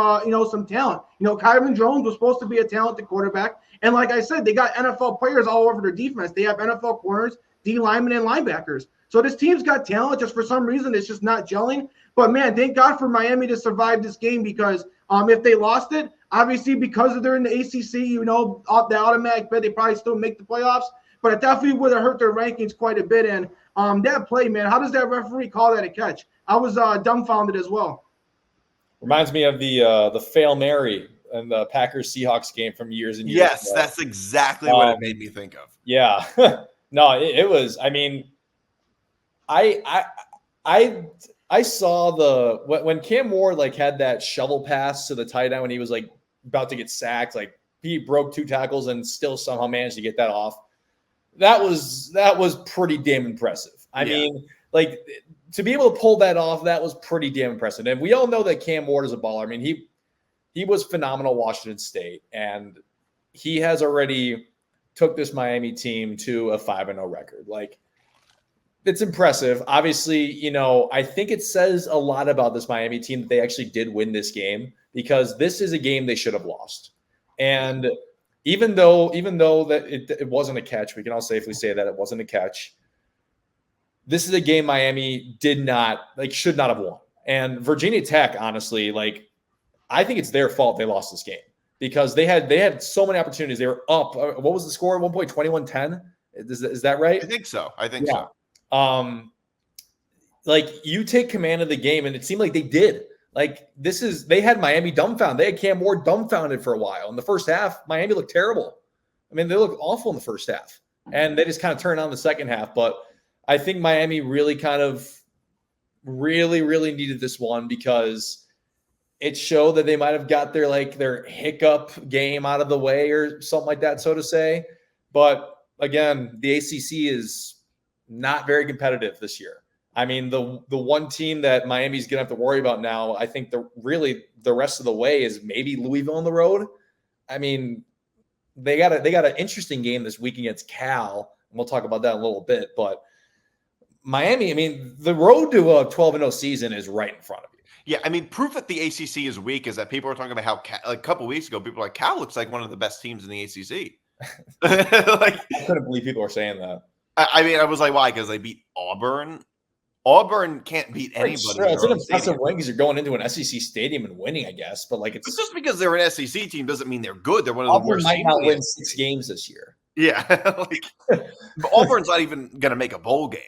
talent. Kyron Jones was supposed to be a talented quarterback. And like I said, they got NFL players all over their defense. They have NFL corners, D linemen, and linebackers. So this team's got talent. Just for some reason, it's just not gelling. But, man, thank God for Miami to survive this game because if they lost it, obviously because they're in the ACC, the automatic bet, they probably still make the playoffs. But it definitely would have hurt their rankings quite a bit. And that play, man, how does that referee call that a catch? I was dumbfounded as well. Reminds me of the Fail Mary and the Packers-Seahawks game from years and years ago. Yes, that's exactly what it made me think of. Yeah. No, it was. I mean, I saw when Cam Ward had that shovel pass to the tight end when he was about to get sacked, he broke 2 tackles and still somehow managed to get that off. That was pretty damn impressive. I mean, to be able to pull that off, that was pretty damn impressive. And we all know that Cam Ward is a baller. I mean, he was phenomenal at Washington State, and he has already took this Miami team to a 5-0 record. It's impressive. Obviously, I think it says a lot about this Miami team that they actually did win this game because this is a game they should have lost. And even though that it wasn't a catch, we can all safely say that it wasn't a catch. This is a game Miami should not have won. And Virginia Tech, honestly, I think it's their fault they lost this game because they had so many opportunities. They were up. What was the score at one point? 21-10? Is that right? I think so. So. You take command of the game, and it seemed like they did. They had Miami dumbfounded. They had Cam Ward dumbfounded for a while. In the first half, Miami looked terrible. I mean, they looked awful in the first half, and they just kind of turned on the second half. But I think Miami really really needed this one because it showed that they might have got their hiccup game out of the way or something like that, so to say. But again, the ACC is not very competitive this year. I mean, the one team that Miami's going to have to worry about now, I think the rest of the way is maybe Louisville on the road. I mean, they got an interesting game this week against Cal, and we'll talk about that in a little bit. But Miami, I mean, the road to a 12-0 season is right in front of you. Yeah, I mean, proof that the ACC is weak is that people were talking about how a couple weeks ago, people were like, Cal looks like one of the best teams in the ACC. I couldn't believe people were saying that. I mean, I was like, why? Because they beat Auburn. Auburn can't beat anybody. Sure, it's an impressive win because you're going into an SEC stadium and winning, I guess. But it's just because they're an SEC team doesn't mean they're good. They're one of the worst. Auburn might not win 6 games this year. Yeah, but Auburn's not even going to make a bowl game.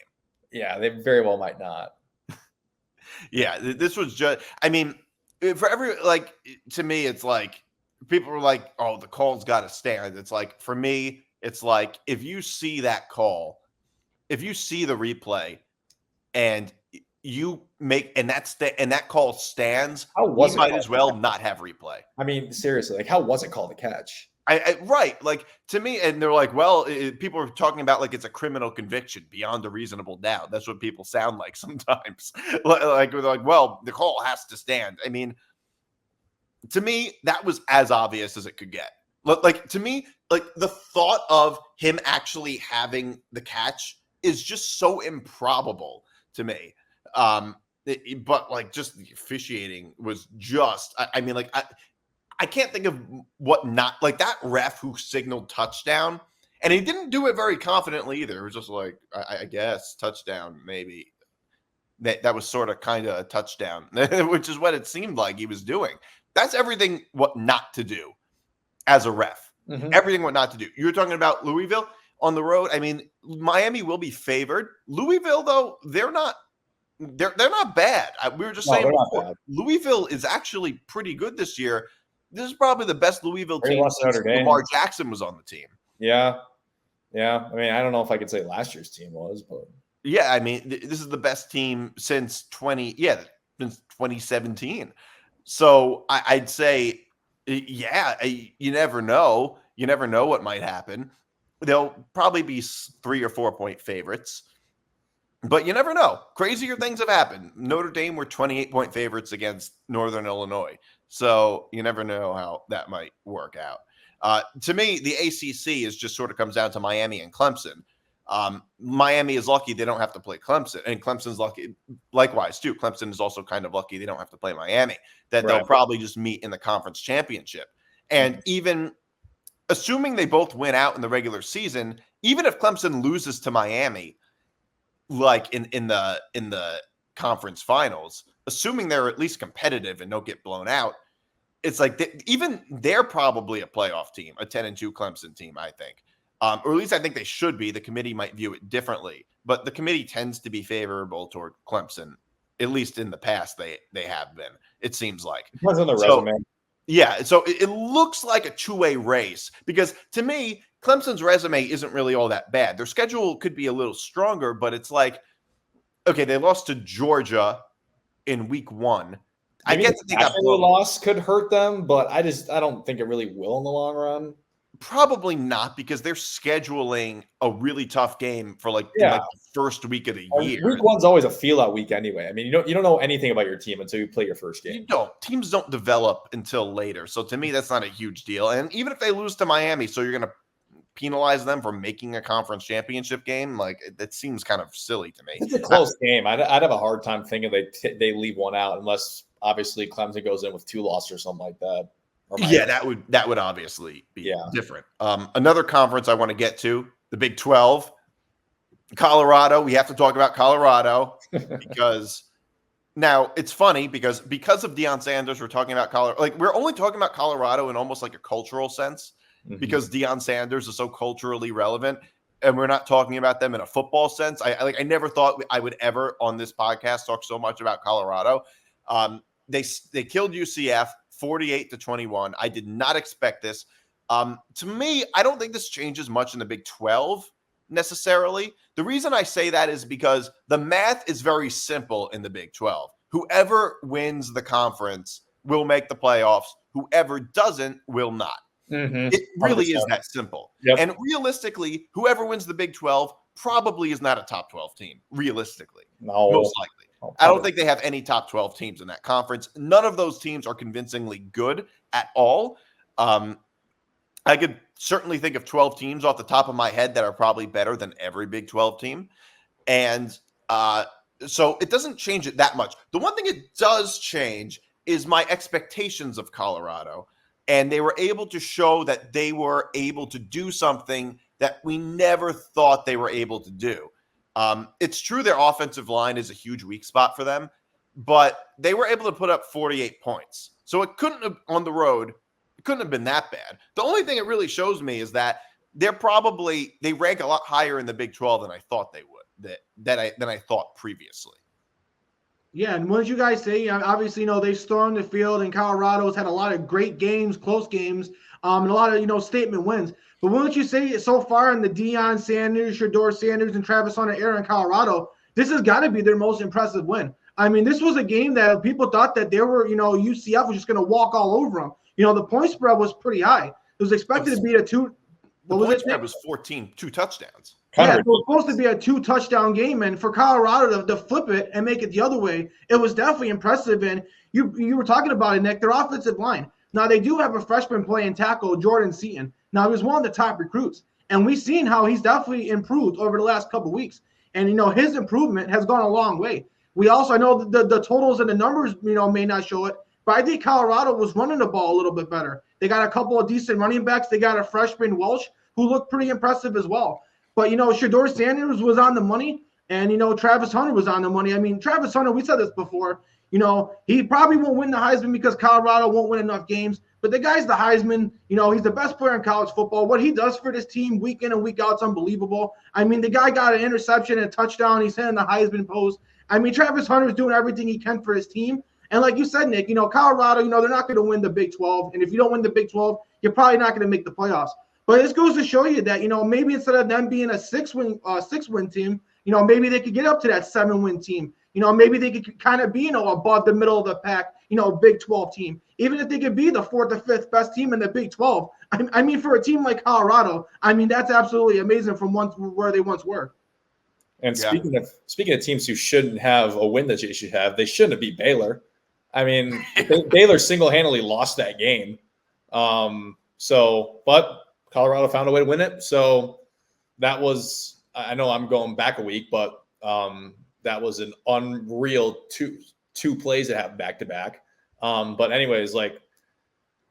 Yeah, they very well might not. Yeah, this was just. I mean, for to me, it's people were like, "Oh, the call's got to stand." It's for me, it's if you see that call, if you see the replay. And you make that call stands. How was you might as well not have replay. I mean, seriously, how was it called a catch? Right, to me, and they're like, well, people are talking about it's a criminal conviction beyond a reasonable doubt. That's what people sound like sometimes. They're like, well, the call has to stand. I mean, to me, that was as obvious as it could get. Like, to me, like, the thought of him actually having the catch is just so improbable to me. But like, just the officiating was just, I mean, like, I can't think of what not, like, that ref who signaled touchdown, and he didn't do it very confidently either. It was just like, I guess touchdown, maybe. That was sort of kind of a touchdown, which is what it seemed like he was doing. That's everything what not to do as a ref. Mm-hmm. Everything what not to do. You were talking about Louisville on the road. I mean, Miami will be favored. Louisville, though, they're not bad. We were just saying before, Louisville is actually pretty good this year. This is probably the best Louisville team since Lamar Jackson was on the team. Yeah. I mean, I don't know if I could say last year's team was, but yeah, I mean, this is the best team since 2017. So I'd say, yeah, you never know. You never know what might happen. They'll probably be 3 or 4 point favorites, but you never know. Crazier things have happened. Notre Dame were 28-point favorites against Northern Illinois. So you never know how that might work out. To me, the ACC is just sort of comes down to Miami and Clemson. Miami is lucky they don't have to play Clemson, and Clemson's lucky likewise too. Clemson is also kind of lucky they don't have to play Miami, that they'll probably just meet in the conference championship. And even assuming they both win out in the regular season, even if Clemson loses to Miami, like in the conference finals, assuming they're at least competitive and don't get blown out, it's like they're probably a playoff team, a 10-2 Clemson team, I think. Or at least I think they should be. The committee might view it differently, but the committee tends to be favorable toward Clemson, at least in the past they have been, it seems like. Depends on the resume. Yeah, so it looks like a two-way race because to me, Clemson's resume isn't really all that bad. Their schedule could be a little stronger, but it's like, okay, they lost to Georgia in week 1. Maybe I get that they got blown. Loss could hurt them, but I don't think it really will in the long run. Probably not, because they're scheduling a really tough game for like the first week of the year. Week 1's always a feel-out week anyway. I mean, you don't know anything about your team until you play your first game. Teams don't develop until later. So to me, that's not a huge deal. And even if they lose to Miami, so you're going to penalize them for making a conference championship game, like that seems kind of silly to me. It's a close game. I'd have a hard time thinking they leave one out unless obviously Clemson goes in with 2 losses or something like that. Yeah, that would obviously be different. Another conference I want to get to, the Big 12, Colorado. We have to talk about Colorado because now it's funny because of Deion Sanders, we're talking about Colorado. Like, we're only talking about Colorado in almost like a cultural sense because Deion Sanders is so culturally relevant, and we're not talking about them in a football sense. I never thought I would ever on this podcast talk so much about Colorado. They killed UCF 48-21. I did not expect this. To me, I don't think this changes much in the Big 12 necessarily. The reason I say that is because the math is very simple in the Big 12. Whoever wins the conference will make the playoffs. Whoever doesn't will not. It really is that simple. Yep. And realistically, whoever wins the Big 12 probably is not a top 12 team, realistically. No. Most likely. I don't think they have any top 12 teams in that conference. None of those teams are convincingly good at all. I could certainly think of 12 teams off the top of my head that are probably better than every Big 12 team. And so it doesn't change it that much. The one thing it does change is my expectations of Colorado. And they were able to show that they were able to do something that we never thought they were able to do. It's true their offensive line is a huge weak spot for them, but they were able to put up 48 points. So it couldn't have, on the road, it couldn't have been that bad. The only thing it really shows me is that they rank a lot higher in the Big 12 than I thought they would, than I thought previously. Yeah, and what did you guys say? Obviously, they stormed the field, and Colorado's had a lot of great games, close games, and a lot of, statement wins. But what would you say so far in the Deion Sanders, Shedeur Sanders, and Travis Hunter era in Colorado, this has got to be their most impressive win. I mean, this was a game that people thought that they were, UCF was just going to walk all over them. The point spread was pretty high. It was expected to be a 2. The point spread was 14, 2 touchdowns. Yeah, it was supposed to be a 2-touchdown game, and for Colorado to flip it and make it the other way, it was definitely impressive. And you were talking about it, Nick, their offensive line. Now, they do have a freshman playing tackle, Jordan Seaton. Now, he was one of the top recruits, and we've seen how he's definitely improved over the last couple of weeks. And, his improvement has gone a long way. We also, I know the totals and the numbers, may not show it, but I think Colorado was running the ball a little bit better. They got a couple of decent running backs. They got a freshman, Welsh, who looked pretty impressive as well. But, Shedeur Sanders was on the money, and, Travis Hunter was on the money. I mean, Travis Hunter, we said this before, he probably won't win the Heisman because Colorado won't win enough games. But the guy's the Heisman. He's the best player in college football. What he does for this team week in and week out is unbelievable. I mean, the guy got an interception and a touchdown. He's hitting the Heisman post. I mean, Travis Hunter is doing everything he can for his team. And like you said, Nick, Colorado, they're not going to win the Big 12. And if you don't win the Big 12, you're probably not going to make the playoffs. But this goes to show you that, maybe instead of them being a six-win team, maybe they could get up to that 7-win team. Maybe they could kind of be, above the middle of the pack, Big 12 team. Even if they could be the 4th or 5th best team in the Big 12. I mean, for a team like Colorado, I mean, that's absolutely amazing from where they once were. And speaking of teams who shouldn't have a win that they should have, they shouldn't have beat Baylor. I mean, Baylor single-handedly lost that game. But Colorado found a way to win it. So that was, I know I'm going back a week, but that was an unreal two plays that happened back-to-back. But anyways,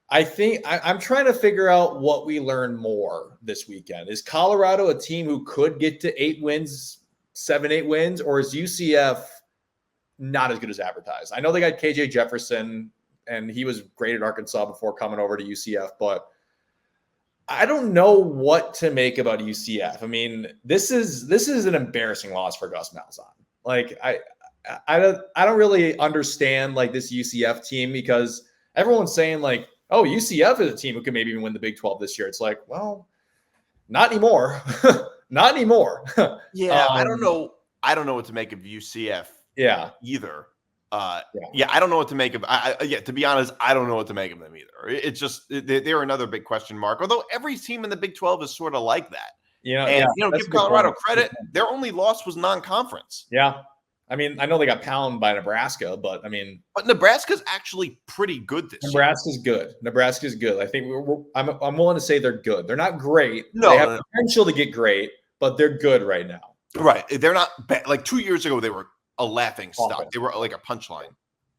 I think I'm trying to figure out what we learn more this weekend. Is Colorado a team who could get to 8 wins, 7-8 wins, or is UCF not as good as advertised? I know they got KJ Jefferson, and he was great at Arkansas before coming over to UCF, but I don't know what to make about UCF. I mean, this is an embarrassing loss for Gus Malzahn. I don't really understand this UCF team, because everyone's saying oh, UCF is a team who could maybe even win the Big 12 this year. It's well, not anymore. Not anymore. Yeah, I don't know. I don't know what to make of UCF. Yeah. Either. I don't know what to make of. To be honest, I don't know what to make of them either. It's just they're another big question mark. Although every team in the Big 12 is sort of like that. Give Colorado credit. Their only loss was non-conference. Yeah. I mean, I know they got pounded by Nebraska, but Nebraska's actually pretty good this year. Nebraska's good. I think I'm willing to say they're good. They're not great. No, they have potential to get great, but they're good right now. Right. They're not bad. 2 years ago, they were a laughing stock. They were like a punchline.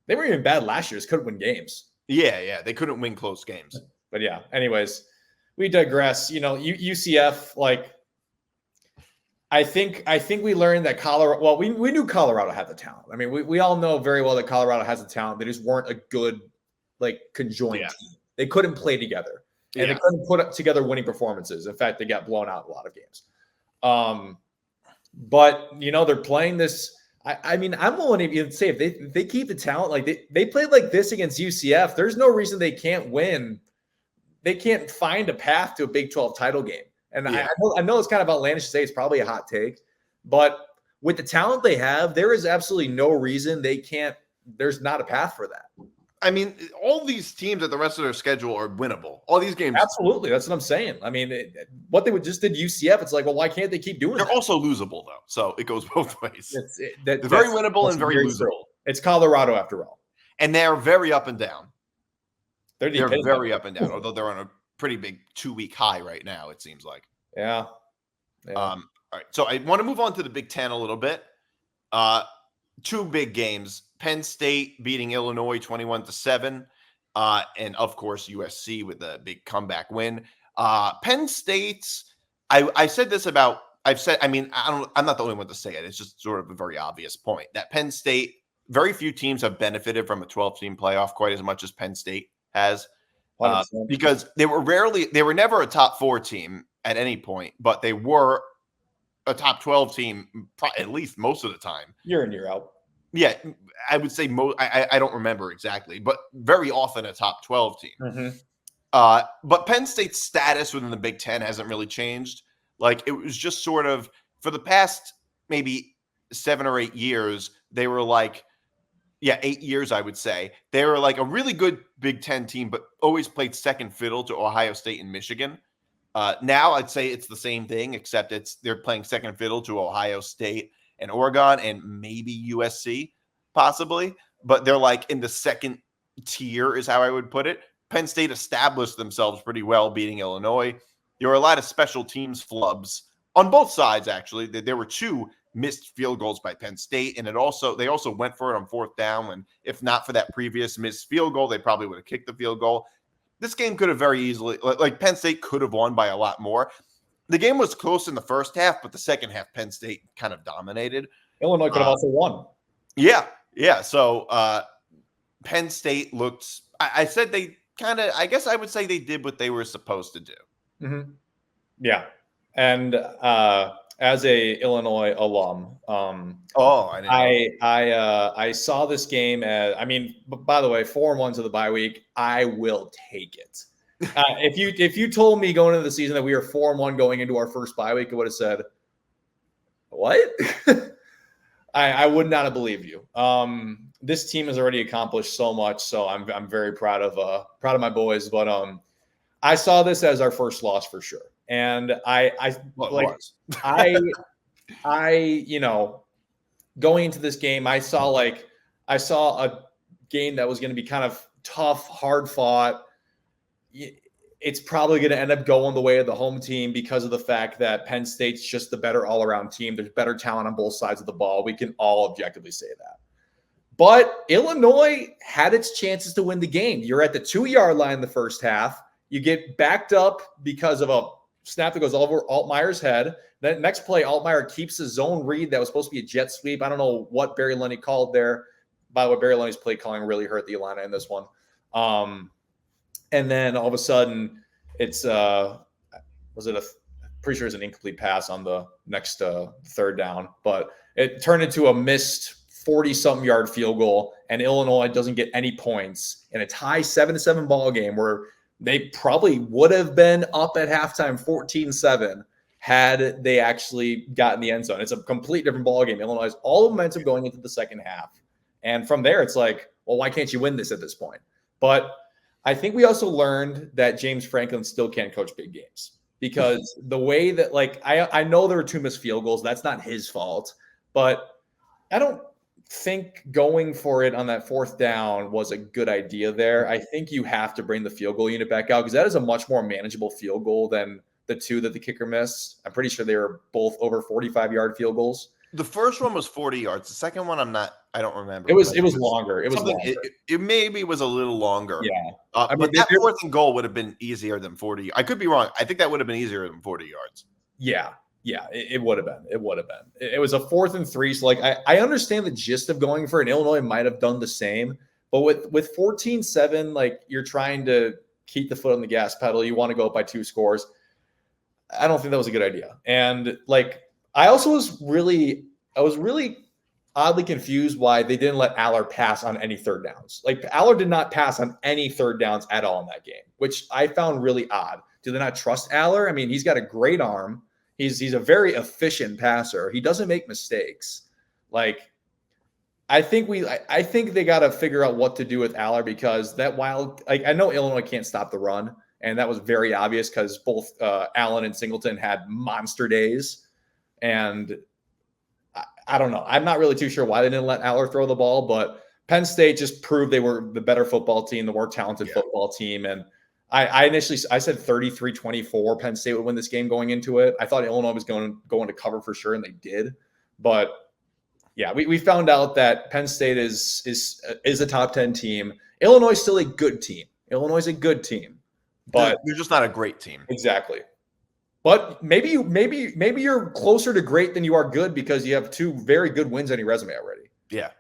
They weren't even bad last year. Just couldn't win games. Yeah. They couldn't win close games. But yeah, anyways, we digress. UCF, I think we learned that Colorado. Well, we knew Colorado had the talent. I mean, we all know very well that Colorado has the talent. They just weren't a good conjoined team. They couldn't play together, and they couldn't put together winning performances. In fact, they got blown out in a lot of games. But they're playing this. I mean, I'm willing to even say if they keep the talent, they played like this against UCF, there's no reason they can't win. They can't find a path to a Big 12 title game. And I know it's kind of outlandish to say, it's probably a hot take, but with the talent they have, there is absolutely no reason they can't. There's not a path for that. I mean, all these teams at the rest of their schedule are winnable. All these games. Absolutely. That's what I'm saying. I mean, what they just did UCF, it's well, why can't they keep doing it? They're also losable, though. So it goes both ways. They're very winnable and very losable. True. It's Colorado after all. And they're very up and down. They're very up and down, although they're on a pretty big 2-week high right now, it seems like. Yeah. All right. So I want to move on to the Big Ten a little bit. 2 big games. Penn State beating Illinois 21-7. And of course, USC with a big comeback win. Penn State's, I said this about, I'm not the only one to say it. It's just sort of a very obvious point that Penn State, very few teams have benefited from a 12-team playoff quite as much as Penn State has. Because they were never a top 4 team at any point, but they were a top 12 team at least most of the time. Year in, year out. Yeah, I would say most. I don't remember exactly, but very often a top 12 team. Mm-hmm. But Penn State's status within the Big Ten hasn't really changed. It was just sort of for the past maybe 7 or 8 years, they were 8 years, I would say. They were a really good Big Ten team, but always played second fiddle to Ohio State and Michigan. Now I'd say it's the same thing, except they're playing second fiddle to Ohio State and Oregon and maybe USC, possibly. But they're in the second tier is how I would put it. Penn State established themselves pretty well, beating Illinois. There were a lot of special teams flubs on both sides, actually. There were 2 missed field goals by Penn State, and they also went for it on 4th down. And if not for that previous missed field goal, they probably would have kicked the field goal. This game could have very easily, like Penn State could have won by a lot more. The game was close in the first half, but the second half, Penn State kind of dominated. Illinois could have also won. Yeah. So Penn State looked. I said they kind of. I guess I would say they did what they were supposed to do. Mm-hmm. Yeah, and as a Illinois alum, I saw this game as. I mean, by the way, 4-1 to the bye week. I will take it. If you told me going into the season that we were 4-1 going into our first bye week, I would have said, "What?" I would not have believed you. This team has already accomplished so much, so I'm very proud of my boys. But I saw this as our first loss for sure, and going into this game, I saw a game that was going to be kind of tough, hard fought. It's probably going to end up going the way of the home team because of the fact that Penn State's just the better all-around team. There's better talent on both sides of the ball. We can all objectively say that. But Illinois had its chances to win the game. You're at the 2-yard line in the first half. You get backed up because of a snap that goes over Altmaier's head. Then next play, Altmaier keeps the zone read that was supposed to be a jet sweep. I don't know what Barry Lunny called there. By the way, Barry Lunny's play calling really hurt the Illini in this one. And then all of a sudden, it's pretty sure it's an incomplete pass on the next 3rd down, but it turned into a missed 40-something yard field goal, and Illinois doesn't get any points in a tie 7-7 ball game where they probably would have been up at halftime 14-7 had they actually gotten the end zone. It's a complete different ball game. Illinois has all momentum going into the second half, and from there, it's like, well, why can't you win this at this point? But I think we also learned that James Franklin still can't coach big games because the way that, I know there were 2 missed field goals. That's not his fault, but I don't think going for it on that 4th down was a good idea there. I think you have to bring the field goal unit back out because that is a much more manageable field goal than the 2 that the kicker missed. I'm pretty sure they were both over 45-yard field goals. The first one was 40 yards. The second one, I don't remember. It was longer. It was longer. It maybe was a little longer. Yeah. But that 4th and goal would have been easier than 40. I could be wrong. I think that would have been easier than 40 yards. Yeah. Yeah, it would have been. It would have been. It was a 4th and 3. So, I understand the gist of going for it. Illinois might have done the same. But with 14-7, you're trying to keep the foot on the gas pedal. You want to go up by 2 scores. I don't think that was a good idea. And, I also was really oddly confused why they didn't let Aller pass on any 3rd downs. Aller did not pass on any 3rd downs at all in that game, which I found really odd. Do they not trust Aller? I mean, he's got a great arm. He's a very efficient passer. He doesn't make mistakes. I think they got to figure out what to do with Aller because I know Illinois can't stop the run, and that was very obvious because both Allen and Singleton had monster days. And I don't know. I'm not really too sure why they didn't let Aller throw the ball, but Penn State just proved they were the better football team, the more talented football team. And I said 33-24 Penn State would win this game going into it. I thought Illinois was going to cover for sure, and they did. But yeah, we found out that Penn State is a top 10 team. Illinois is still a good team. Illinois is a good team, but you're just not a great team. Exactly. But maybe you're closer to great than you are good because you have 2 very good wins on your resume already. Yeah.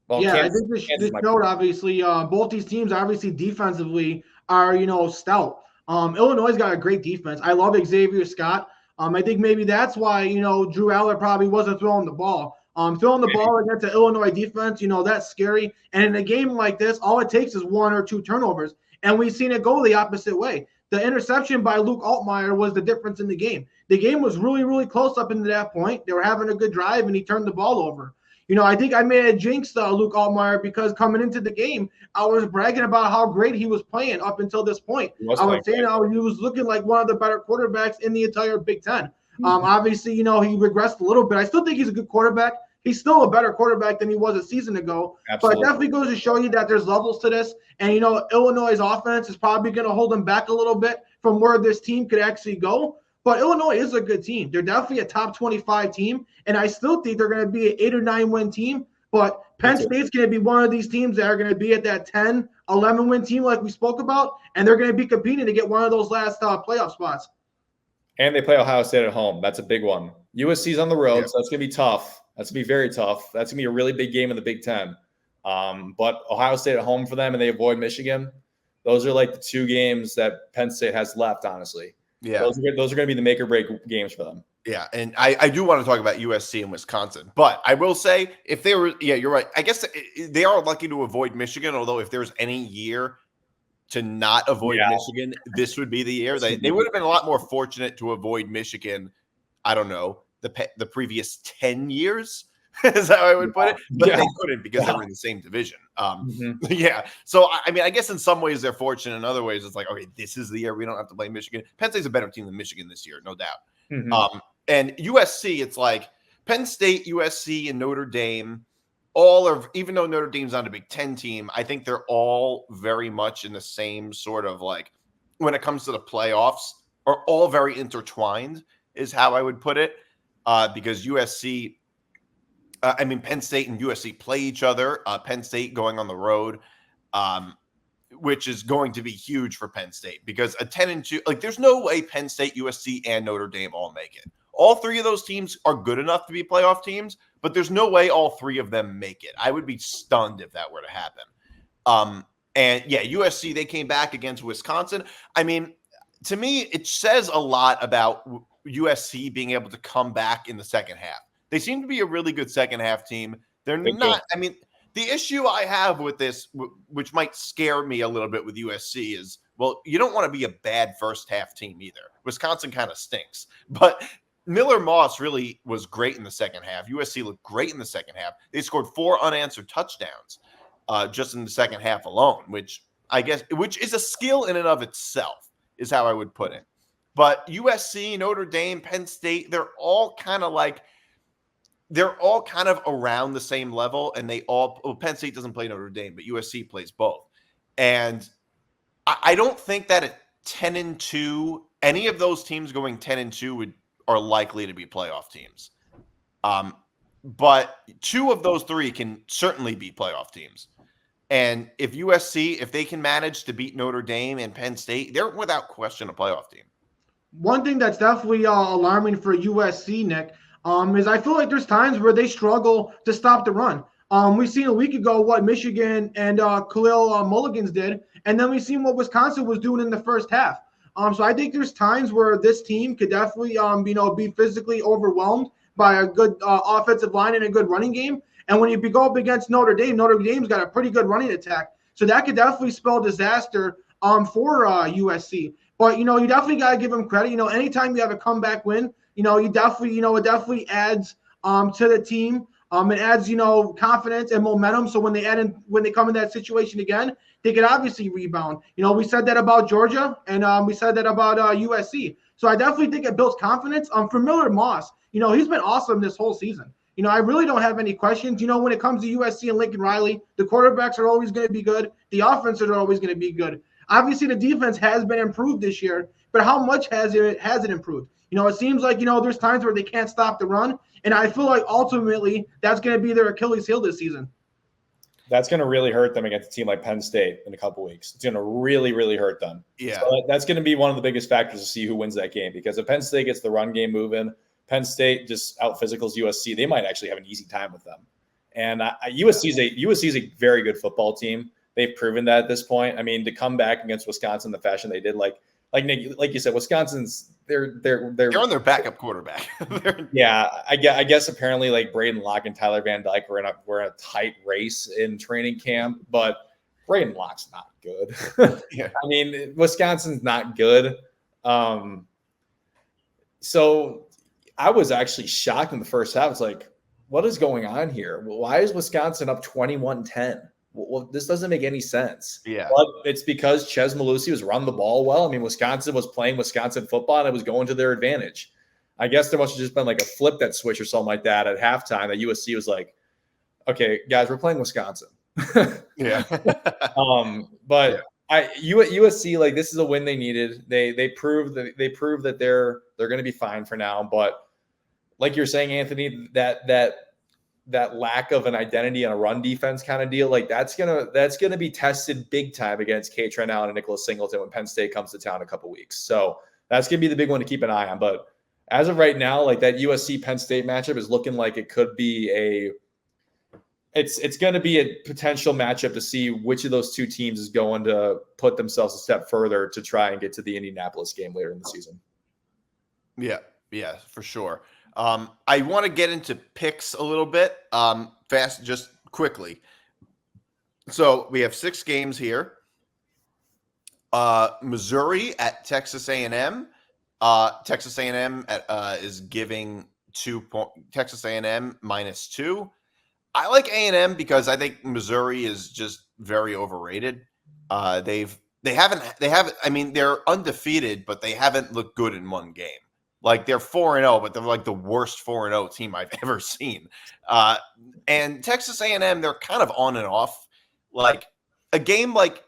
Well, I think this showed obviously both these teams obviously defensively are stout. Illinois got a great defense. I love Xavier Scott. I think maybe that's why Drew Aller probably wasn't throwing the ball. Throwing the ball against the Illinois defense, that's scary. And in a game like this, all it takes is 1 or 2 turnovers, and we've seen it go the opposite way. The interception by Luke Altmaier was the difference in the game. The game was really, really close up into that point. They were having a good drive, and he turned the ball over. I think I may have jinxed Luke Altmaier because coming into the game, I was bragging about how great he was playing up until this point. I was saying he was looking like one of the better quarterbacks in the entire Big Ten. Obviously, he regressed a little bit. I still think he's a good quarterback. he's still a better quarterback than he was a season ago. Absolutely. But it definitely goes to show you that there's levels to this. And, Illinois' offense is probably going to hold them back a little bit from where this team could actually go. But Illinois is a good team. They're definitely a top 25 team. And I still think they're going to be an 8 or 9 win team. But Penn State's going to be one of these teams that are going to be at that 10, 11 win team like we spoke about. And they're going to be competing to get one of those last playoff spots. And they play Ohio State at home. That's a big one. USC's on the road, so that's going to be tough. That's going to be very tough. That's going to be a really big game in the Big Ten. But Ohio State at home for them, and they avoid Michigan. Those are like the 2 games that Penn State has left, honestly. Yeah. Those are going to be the make or break games for them. Yeah, and I do want to talk about USC and Wisconsin. But I will say, if they were – yeah, you're right. I guess they are lucky to avoid Michigan, although if there's any year – to not avoid Michigan, this would be the year. They would have been a lot more fortunate to avoid Michigan, I don't know, the previous 10 years is how I would put it. But they couldn't because they were in the same division. Yeah. So, I mean, I guess in some ways they're fortunate. In other ways, it's like, okay, this is the year we don't have to play Michigan. Penn State's a better team than Michigan this year, no doubt. And USC, it's like Penn State, USC, and Notre Dame – even though Notre Dame's not a Big Ten team, I think they're all very much in the same sort of like when it comes to the playoffs are all very intertwined is how I would put it. Because USC, Penn State and USC play each other. Penn State going on the road, which is going to be huge for Penn State because a 10-2, like there's no way Penn State, USC, and Notre Dame all make it. All 3 of those teams are good enough to be playoff teams, but there's no way all 3 of them make it. I would be stunned if that were to happen. And yeah, USC, they came back against Wisconsin. I mean, to me, it says a lot about USC being able to come back in the second half. They seem to be a really good second half team. They're not, I mean, the issue I have with this, which might scare me a little bit with USC is, well, you don't want to be a bad first half team either. Wisconsin kind of stinks, but Miller Moss really was great in the second half. USC looked great in the second half. They scored 4 unanswered touchdowns just in the second half alone, which is a skill in and of itself, is how I would put it. But USC, Notre Dame, Penn State, they're all kind of around the same level, and Penn State doesn't play Notre Dame, but USC plays both. And I don't think that at 10-2, any of those teams going 10-2 are likely to be playoff teams. But 2 of those 3 can certainly be playoff teams. And if USC, if they can manage to beat Notre Dame and Penn State, they're without question a playoff team. One thing that's definitely alarming for USC, Nick, is I feel like there's times where they struggle to stop the run. We've seen a week ago what Michigan and Khalil Mulligans did, and then we've seen what Wisconsin was doing in the first half. So I think there's times where this team could definitely, be physically overwhelmed by a good offensive line and a good running game. And when you go up against Notre Dame's got a pretty good running attack. So that could definitely spell disaster for USC. But, you definitely got to give them credit. Anytime you have a comeback win, it definitely adds to the team. It adds, confidence and momentum. So when they come in that situation again, they could obviously rebound. We said that about Georgia, and we said that about USC. So I definitely think it builds confidence. For Miller Moss, he's been awesome this whole season. I really don't have any questions. When it comes to USC and Lincoln Riley, the quarterbacks are always going to be good. The offenses are always going to be good. Obviously, the defense has been improved this year, but how much has it improved? It seems like, there's times where they can't stop the run, and I feel like ultimately that's going to be their Achilles heel this season. That's going to really hurt them against a team like Penn State in a couple weeks. It's going to really, really hurt them. Yeah. So that's going to be one of the biggest factors to see who wins that game, because if Penn State gets the run game moving, Penn State just out physicals USC, they might actually have an easy time with them. And USC is a very good football team. They've proven that at this point. I mean, to come back against Wisconsin the fashion they did, like Nick, like you said, Wisconsin's they're on their backup quarterback. Yeah, I guess apparently like Braden Locke and Tyler Van Dyke were in a tight race in training camp, but Braden Locke's not good. Yeah. I mean, Wisconsin's not good. So I was actually shocked in the first half. It's like, what is going on here? Why is Wisconsin up 21-10? Well, this doesn't make any sense. Yeah. But it's because Ches Malusi was running the ball well. I mean, Wisconsin was playing Wisconsin football, and it was going to their advantage. I guess there must have just been like a flip that switch or something like that at halftime that USC was like, okay, guys, we're playing Wisconsin. Yeah. But Yeah. USC, like, this is a win they needed. They proved that they're going to be fine for now. But like you're saying, Anthony, that lack of an identity and a run defense kind of deal, like that's gonna be tested big time against K-Trent Allen and Nicholas Singleton when Penn State comes to town in a couple weeks. So that's gonna be the big one to keep an eye on. But as of right now, like that USC Penn State matchup is looking like it could be it's going to be a potential matchup to see which of those two teams is going to put themselves a step further to try and get to the Indianapolis game later in the season. Yeah, for sure. I want to get into picks a little bit fast, just quickly. So we have 6 games here. Missouri at Texas A&M. Texas A&M is giving Texas A&M -2. I like A&M because I think Missouri is just very overrated. They haven't. I mean, they're undefeated, but they haven't looked good in one game. Like they're 4-0, but they're like the worst 4-0 team I've ever seen. And Texas A&M, they're kind of on and off. Like a game, like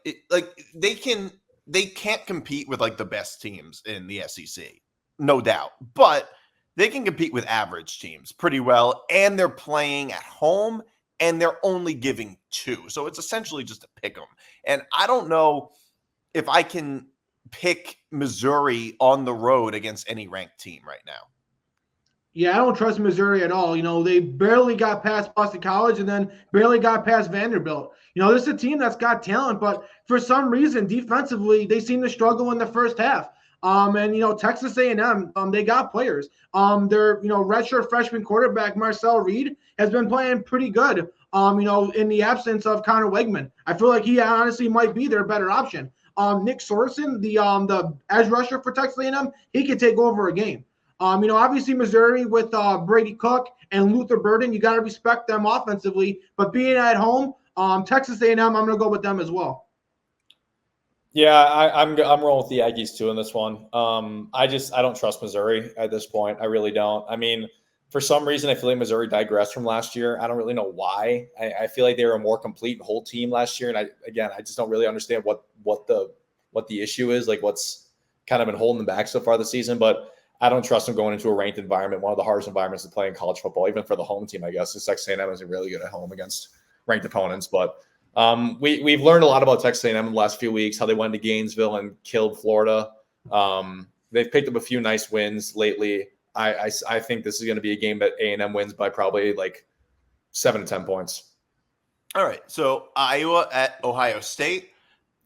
they can't compete with like the best teams in the SEC, no doubt. But they can compete with average teams pretty well, and they're playing at home, and they're only giving 2. So it's essentially just a pick 'em. And I don't know if I can pick Missouri on the road against any ranked team right now. Yeah, I don't trust Missouri at all. They barely got past Boston College and then barely got past Vanderbilt. This is a team that's got talent, but for some reason, defensively, they seem to struggle in the first half. And Texas A&M, they got players. Their redshirt freshman quarterback Marcel Reed has been playing pretty good. In the absence of Connor Wegman, I feel like he honestly might be their better option. Nick Sorsen, the edge rusher for Texas A&M, he could take over a game. Obviously Missouri with Brady Cook and Luther Burden, you got to respect them offensively. But being at home, Texas A&M, I'm going to go with them as well. Yeah, I'm rolling with the Aggies too in this one. I don't trust Missouri at this point. I really don't. I mean, for some reason, I feel like Missouri digressed from last year. I don't really know why. I feel like they were a more complete whole team last year, and I just don't really understand what the issue is. Like what's kind of been holding them back so far this season. But I don't trust them going into a ranked environment. One of the hardest environments to play in college football, even for the home team, I guess. Texas A&M isn't really good at home against ranked opponents, but. We've learned a lot about Texas A&M in the last few weeks, how they went to Gainesville and killed Florida. They've picked up a few nice wins lately. I think this is going to be a game that A&M wins by probably like 7 to 10 points. All right. So Iowa at Ohio State.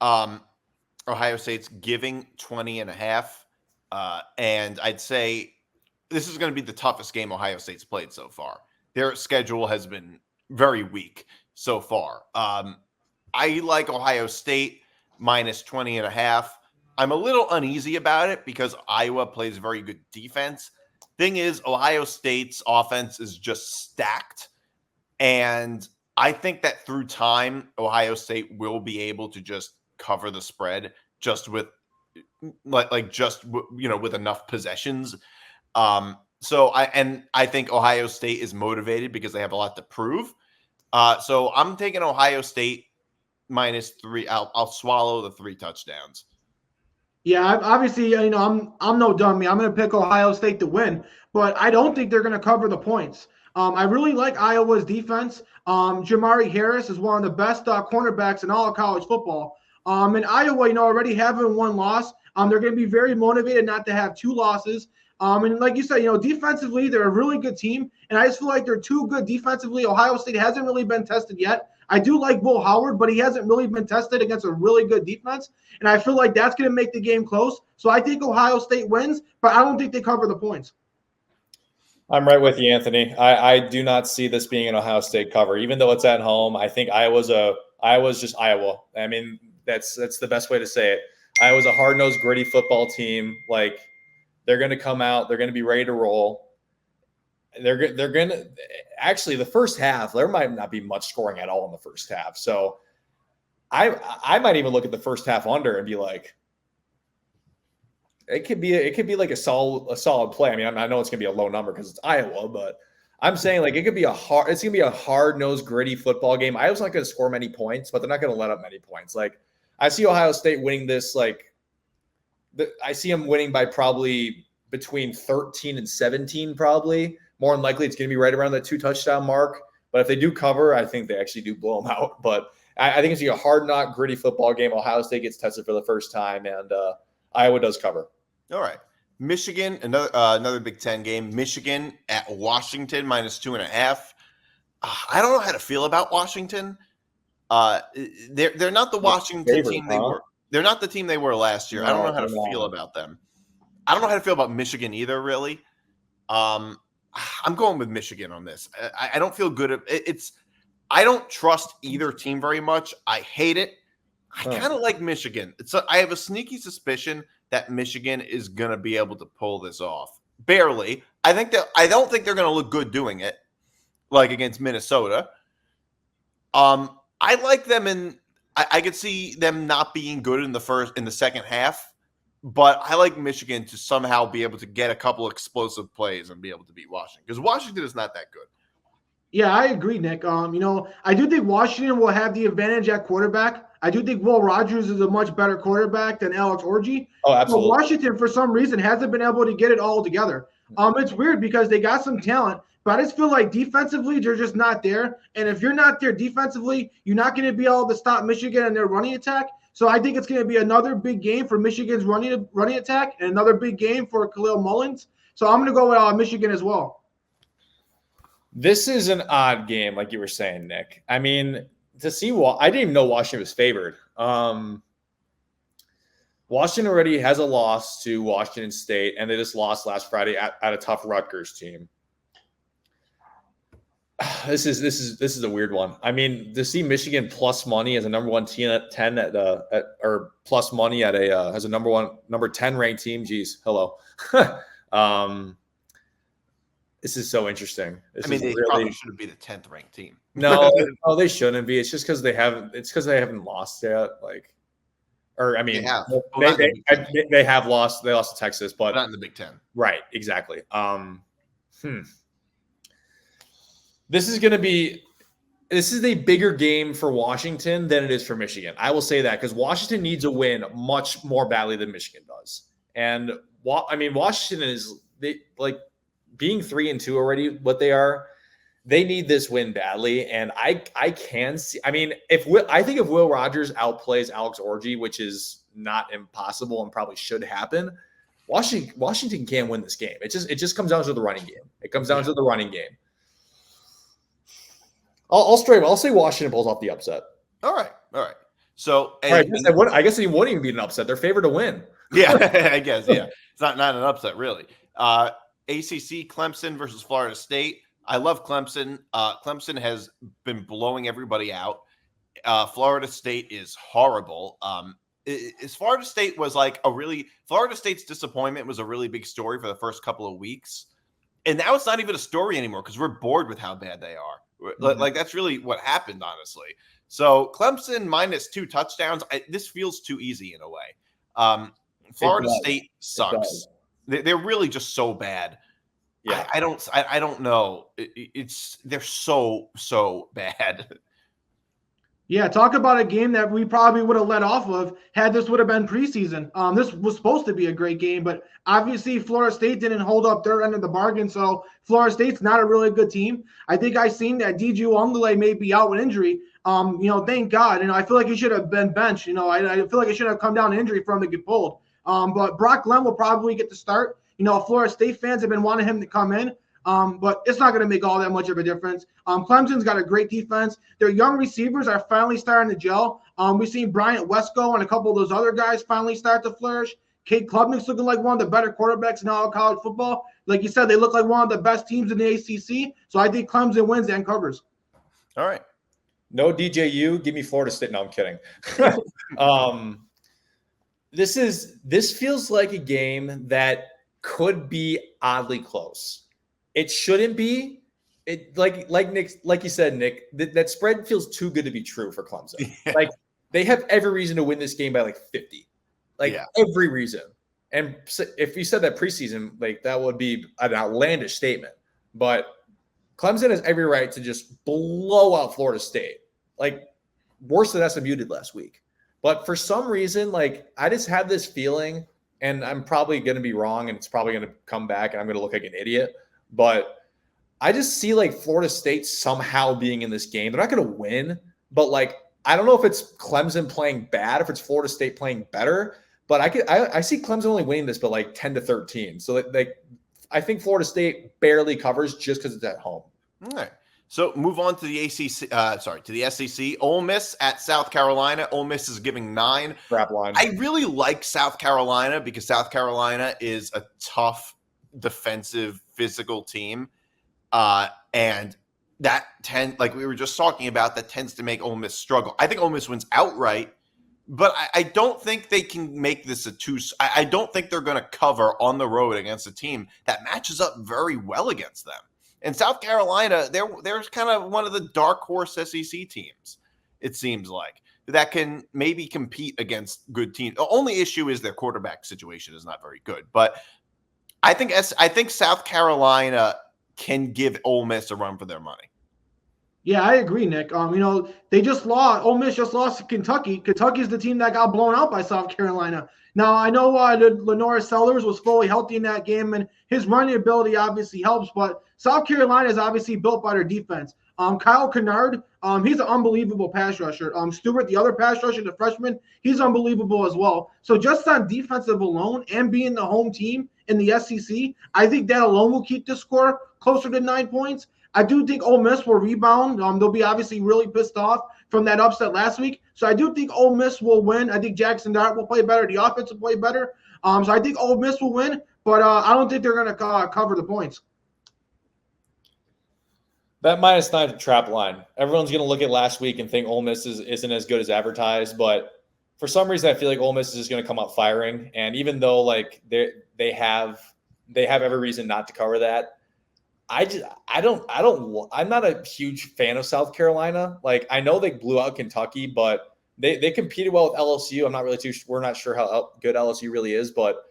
Ohio State's giving 20.5. And I'd say this is going to be the toughest game Ohio State's played so far. Their schedule has been very weak so far. I like Ohio State -20.5. I'm a little uneasy about it because Iowa plays very good defense. Thing is, Ohio State's offense is just stacked. And I think that through time, Ohio State will be able to just cover the spread just with with enough possessions. So I think Ohio State is motivated because they have a lot to prove. So I'm taking Ohio State -3. I'll swallow the 3 touchdowns. Yeah, obviously, I'm no dummy. I'm going to pick Ohio State to win, but I don't think they're going to cover the points. I really like Iowa's defense. Jamari Harris is one of the best cornerbacks in all of college football. And Iowa, already having 1 loss, they're going to be very motivated not to have 2 losses. And like you said, defensively, they're a really good team. And I just feel like they're too good defensively. Ohio State hasn't really been tested yet. I do like Will Howard, but he hasn't really been tested against a really good defense. And I feel like that's going to make the game close. So I think Ohio State wins, but I don't think they cover the points. I'm right with you, Anthony. I do not see this being an Ohio State cover, even though it's at home. I think Iowa's just Iowa. I mean, that's the best way to say it. Iowa's a hard-nosed, gritty football team. Like, they're going to come out. They're going to be ready to roll. They're going to – actually, the first half, there might not be much scoring at all in the first half. So I might even look at the first half under and be like, It could be like a solid play. I mean, I know it's gonna be a low number because it's Iowa, but I'm saying like it's gonna be a hard-nosed, gritty football game. Iowa's not gonna score many points, but they're not gonna let up many points. Like I see Ohio State winning this. I see them winning by probably between 13 and 17. Probably more than likely, it's gonna be right around that 2-touchdown mark. But if they do cover, I think they actually do blow them out. But I think it's gonna be a hard-knock, gritty football game. Ohio State gets tested for the first time, and Iowa does cover. All right. Michigan, another Big Ten game. Michigan at Washington -2.5. I don't know how to feel about Washington. They're not the Washington team they were. They're not the team they were last year. I don't know how to feel about them. I don't know how to feel about Michigan either, really. I'm going with Michigan on this. I don't feel good. I don't trust either team very much. I hate it. I kind of like Michigan. I have a sneaky suspicion that Michigan is going to be able to pull this off. Barely. I don't think they're going to look good doing it, like against Minnesota. I like them I could see them not being good in the second half, but I like Michigan to somehow be able to get a couple explosive plays and be able to beat Washington, because Washington is not that good. Yeah, I agree, Nick. I do think Washington will have the advantage at quarterback. I do think Will Rogers is a much better quarterback than Alex Orji. Oh, absolutely. But Washington, for some reason, hasn't been able to get it all together. It's weird because they got some talent, but I just feel like defensively, they're just not there. And if you're not there defensively, you're not going to be able to stop Michigan and their running attack. So I think it's going to be another big game for Michigan's running attack and another big game for Khalil Mullins. So I'm going to go with Michigan as well. This is an odd game, like you were saying, Nick. I mean, I didn't even know Washington was favored. Washington already has a loss to Washington State, and they just lost last Friday at a tough Rutgers team. This is a weird one. I mean, to see Michigan plus money as a number 1 team at 10 or plus money at as a number 10 ranked team. Geez, hello. This is so interesting. They probably shouldn't be the 10th ranked team. No, they shouldn't be. It's just because they haven't lost yet. They have lost. They lost to Texas, but not in the Big Ten. Right, exactly. This is a bigger game for Washington than it is for Michigan. I will say that because Washington needs a win much more badly than Michigan does. And Washington is being 3-2 already. What they are, they need this win badly. And I can see. I mean, if Will Rogers outplays Alex Orji, which is not impossible and probably should happen, Washington can win this game. It just comes down to the running game. It comes down to the running game. I'll say Washington pulls off the upset. All right. So I guess it wouldn't even be an upset. They're favored to win. Yeah, I guess. Yeah, it's not an upset really. ACC Clemson versus Florida State. I love Clemson. Clemson has been blowing everybody out. Florida State is horrible. Florida State's disappointment was a really big story for the first couple of weeks, and now it's not even a story anymore because we're bored with how bad they are. Mm-hmm. Like that's really what happened, honestly. So Clemson -2 touchdowns. This feels too easy in a way. Florida State sucks. They're really just so bad. Yeah, I don't know. They're so bad. Yeah, talk about a game that we probably would have let off of had this would have been preseason. This was supposed to be a great game, but obviously Florida State didn't hold up their end of the bargain, so Florida State's not a really good team. I think I seen that DJ Uiagalelei may be out with injury. Thank God. I feel like he should have been benched. I feel like it should have come down to injury for him to get pulled. But Brock Glenn will probably get the start. Florida State fans have been wanting him to come in. But it's not going to make all that much of a difference. Clemson's got a great defense. Their young receivers are finally starting to gel. We've seen Bryant Wesco and a couple of those other guys finally start to flourish. Cade Klubnik's looking like one of the better quarterbacks in all of college football. Like you said, they look like one of the best teams in the ACC. So I think Clemson wins and covers. All right. No DJU. Give me Florida State. No, I'm kidding. This feels like a game that could be oddly close. It shouldn't be. Like you said, Nick, that spread feels too good to be true for Clemson. Yeah. Like they have every reason to win this game by 50. Every reason. And if you said that preseason, like that would be an outlandish statement. But Clemson has every right to just blow out Florida State, like worse than SMU did last week. But for some reason, like I just have this feeling, and I'm probably going to be wrong, and it's probably going to come back, and I'm going to look like an idiot. But I just see like Florida State somehow being in this game. They're not going to win, but like I don't know if it's Clemson playing bad, if it's Florida State playing better. But I see Clemson only winning this, but like 10-13. So like I think Florida State barely covers just because it's at home. All right. So move on to the to the SEC. Ole Miss at South Carolina. Ole Miss is giving 9. Crap line. I really like South Carolina because South Carolina is a tough, defensive, physical team. And that like we were just talking about, that tends to make Ole Miss struggle. I think Ole Miss wins outright. But I don't think they can make this a 2. I don't think they're going to cover on the road against a team that matches up very well against them. And South Carolina, they're kind of one of the dark horse SEC teams, it seems like, that can maybe compete against good teams. The only issue is their quarterback situation is not very good. But I think South Carolina can give Ole Miss a run for their money. Yeah, I agree, Nick. They just lost. Ole Miss just lost to Kentucky. Kentucky's the team that got blown out by South Carolina. Now, I know Lenore Sellers was fully healthy in that game, and his running ability obviously helps, but South Carolina is obviously built by their defense. Kyle Kennard, he's an unbelievable pass rusher. Stewart, the other pass rusher, the freshman, he's unbelievable as well. So just on defensive alone and being the home team in the SEC, I think that alone will keep the score closer to 9 points. I do think Ole Miss will rebound. They'll be obviously really pissed off from that upset last week. So I do think Ole Miss will win. I think Jackson Dart will play better. The offense will play better. So I think Ole Miss will win, but I don't think they're going to cover the points. That -9 to trap line. Everyone's going to look at last week and think Ole Miss isn't as good as advertised, but for some reason I feel like Ole Miss is just going to come out firing. And even though like they have every reason not to cover that, I'm not a huge fan of South Carolina. Like I know they blew out Kentucky, but they competed well with LSU. We're not sure how good LSU really is, but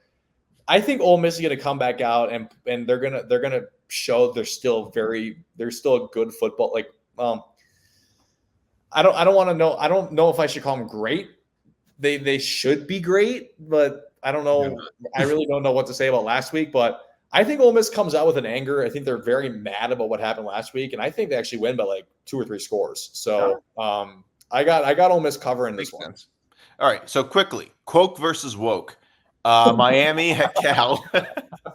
I think Ole Miss is going to come back out and they're gonna show they're still a good football. Like I don't know if I should call them great. They should be great, but I don't know. I really don't know what to say about last week, but I think Ole Miss comes out with an anger. I think they're very mad about what happened last week, and I think they actually win by like 2 or 3 scores. So I got Ole Miss covering this one. Sense. All right, so quickly, Quoke versus Woke. Miami at Cal.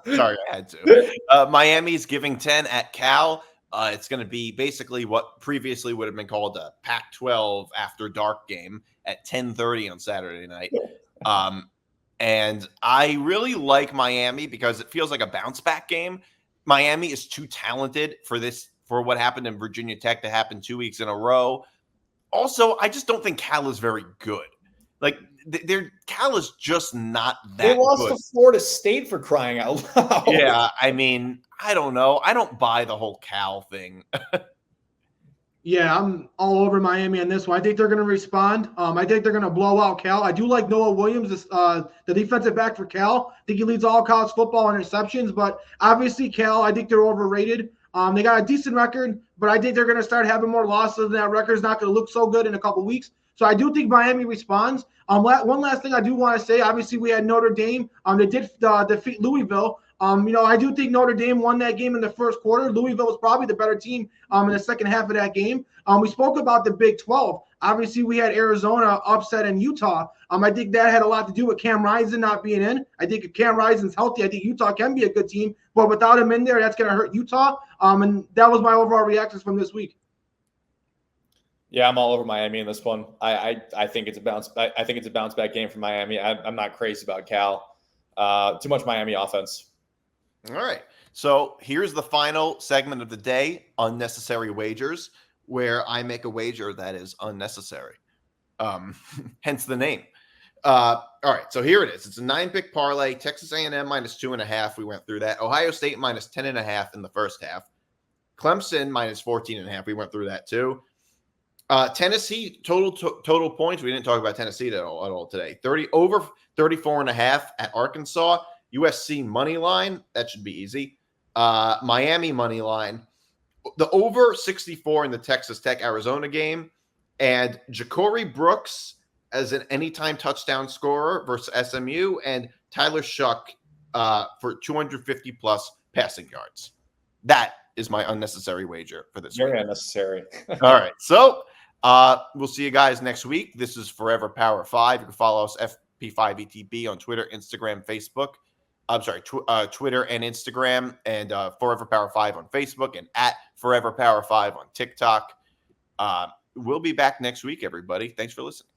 Sorry, I had to. Miami's giving 10 at Cal. It's going to be basically what previously would have been called a Pac-12 after dark game at 10:30 on Saturday night. And I really like Miami because it feels like a bounce back game. Miami is too talented for what happened in Virginia Tech to happen 2 weeks in a row. Also, I just don't think Cal is very good. Like Cal is just not that good. They lost to Florida State for crying out loud. Yeah, I mean, I don't know. I don't buy the whole Cal thing. Yeah, I'm all over Miami on this one. I think they're going to respond. I think they're going to blow out Cal. I do like Noah Williams, the defensive back for Cal. I think he leads all college football interceptions, but obviously Cal, I think they're overrated. They got a decent record, but I think they're going to start having more losses, and that record's not going to look so good in a couple weeks. So I do think Miami responds. One last thing I do want to say, obviously we had Notre Dame. They did defeat Louisville. I do think Notre Dame won that game in the first quarter. Louisville was probably the better team in the second half of that game. We spoke about the Big 12. Obviously, we had Arizona upset in Utah. I think that had a lot to do with Cam Rising not being in. I think if Cam Rising's healthy, I think Utah can be a good team. But without him in there, that's going to hurt Utah. And that was my overall reactions from this week. Yeah, I'm all over Miami in this one. I think it's a bounce. I think it's a bounce back game for Miami. I'm not crazy about Cal. Too much Miami offense. All right. So here's the final segment of the day, unnecessary wagers, where I make a wager that is unnecessary. Hence the name. All right. So here it is. It's a 9-pick parlay. Texas A&M -2.5. We went through that. Ohio State -10.5 in the first half. Clemson -14.5. We went through that too. Tennessee total points. We didn't talk about Tennessee at all today. 34.5 at Arkansas. USC money line. That should be easy. Miami money line. The over 64 in the Texas Tech Arizona game, and Ja'Cory Brooks as an anytime touchdown scorer versus SMU, and Tyler Shuck for 250 plus passing yards. That is my unnecessary wager for this Very week. unnecessary. All right. So we'll see you guys next week. This is Forever Power 5. You can follow us FP5ETB on Twitter, Instagram, Facebook. I'm sorry, Twitter and Instagram, and Forever Power 5 on Facebook, and at Forever Power 5 on TikTok. We'll be back next week, everybody. Thanks for listening.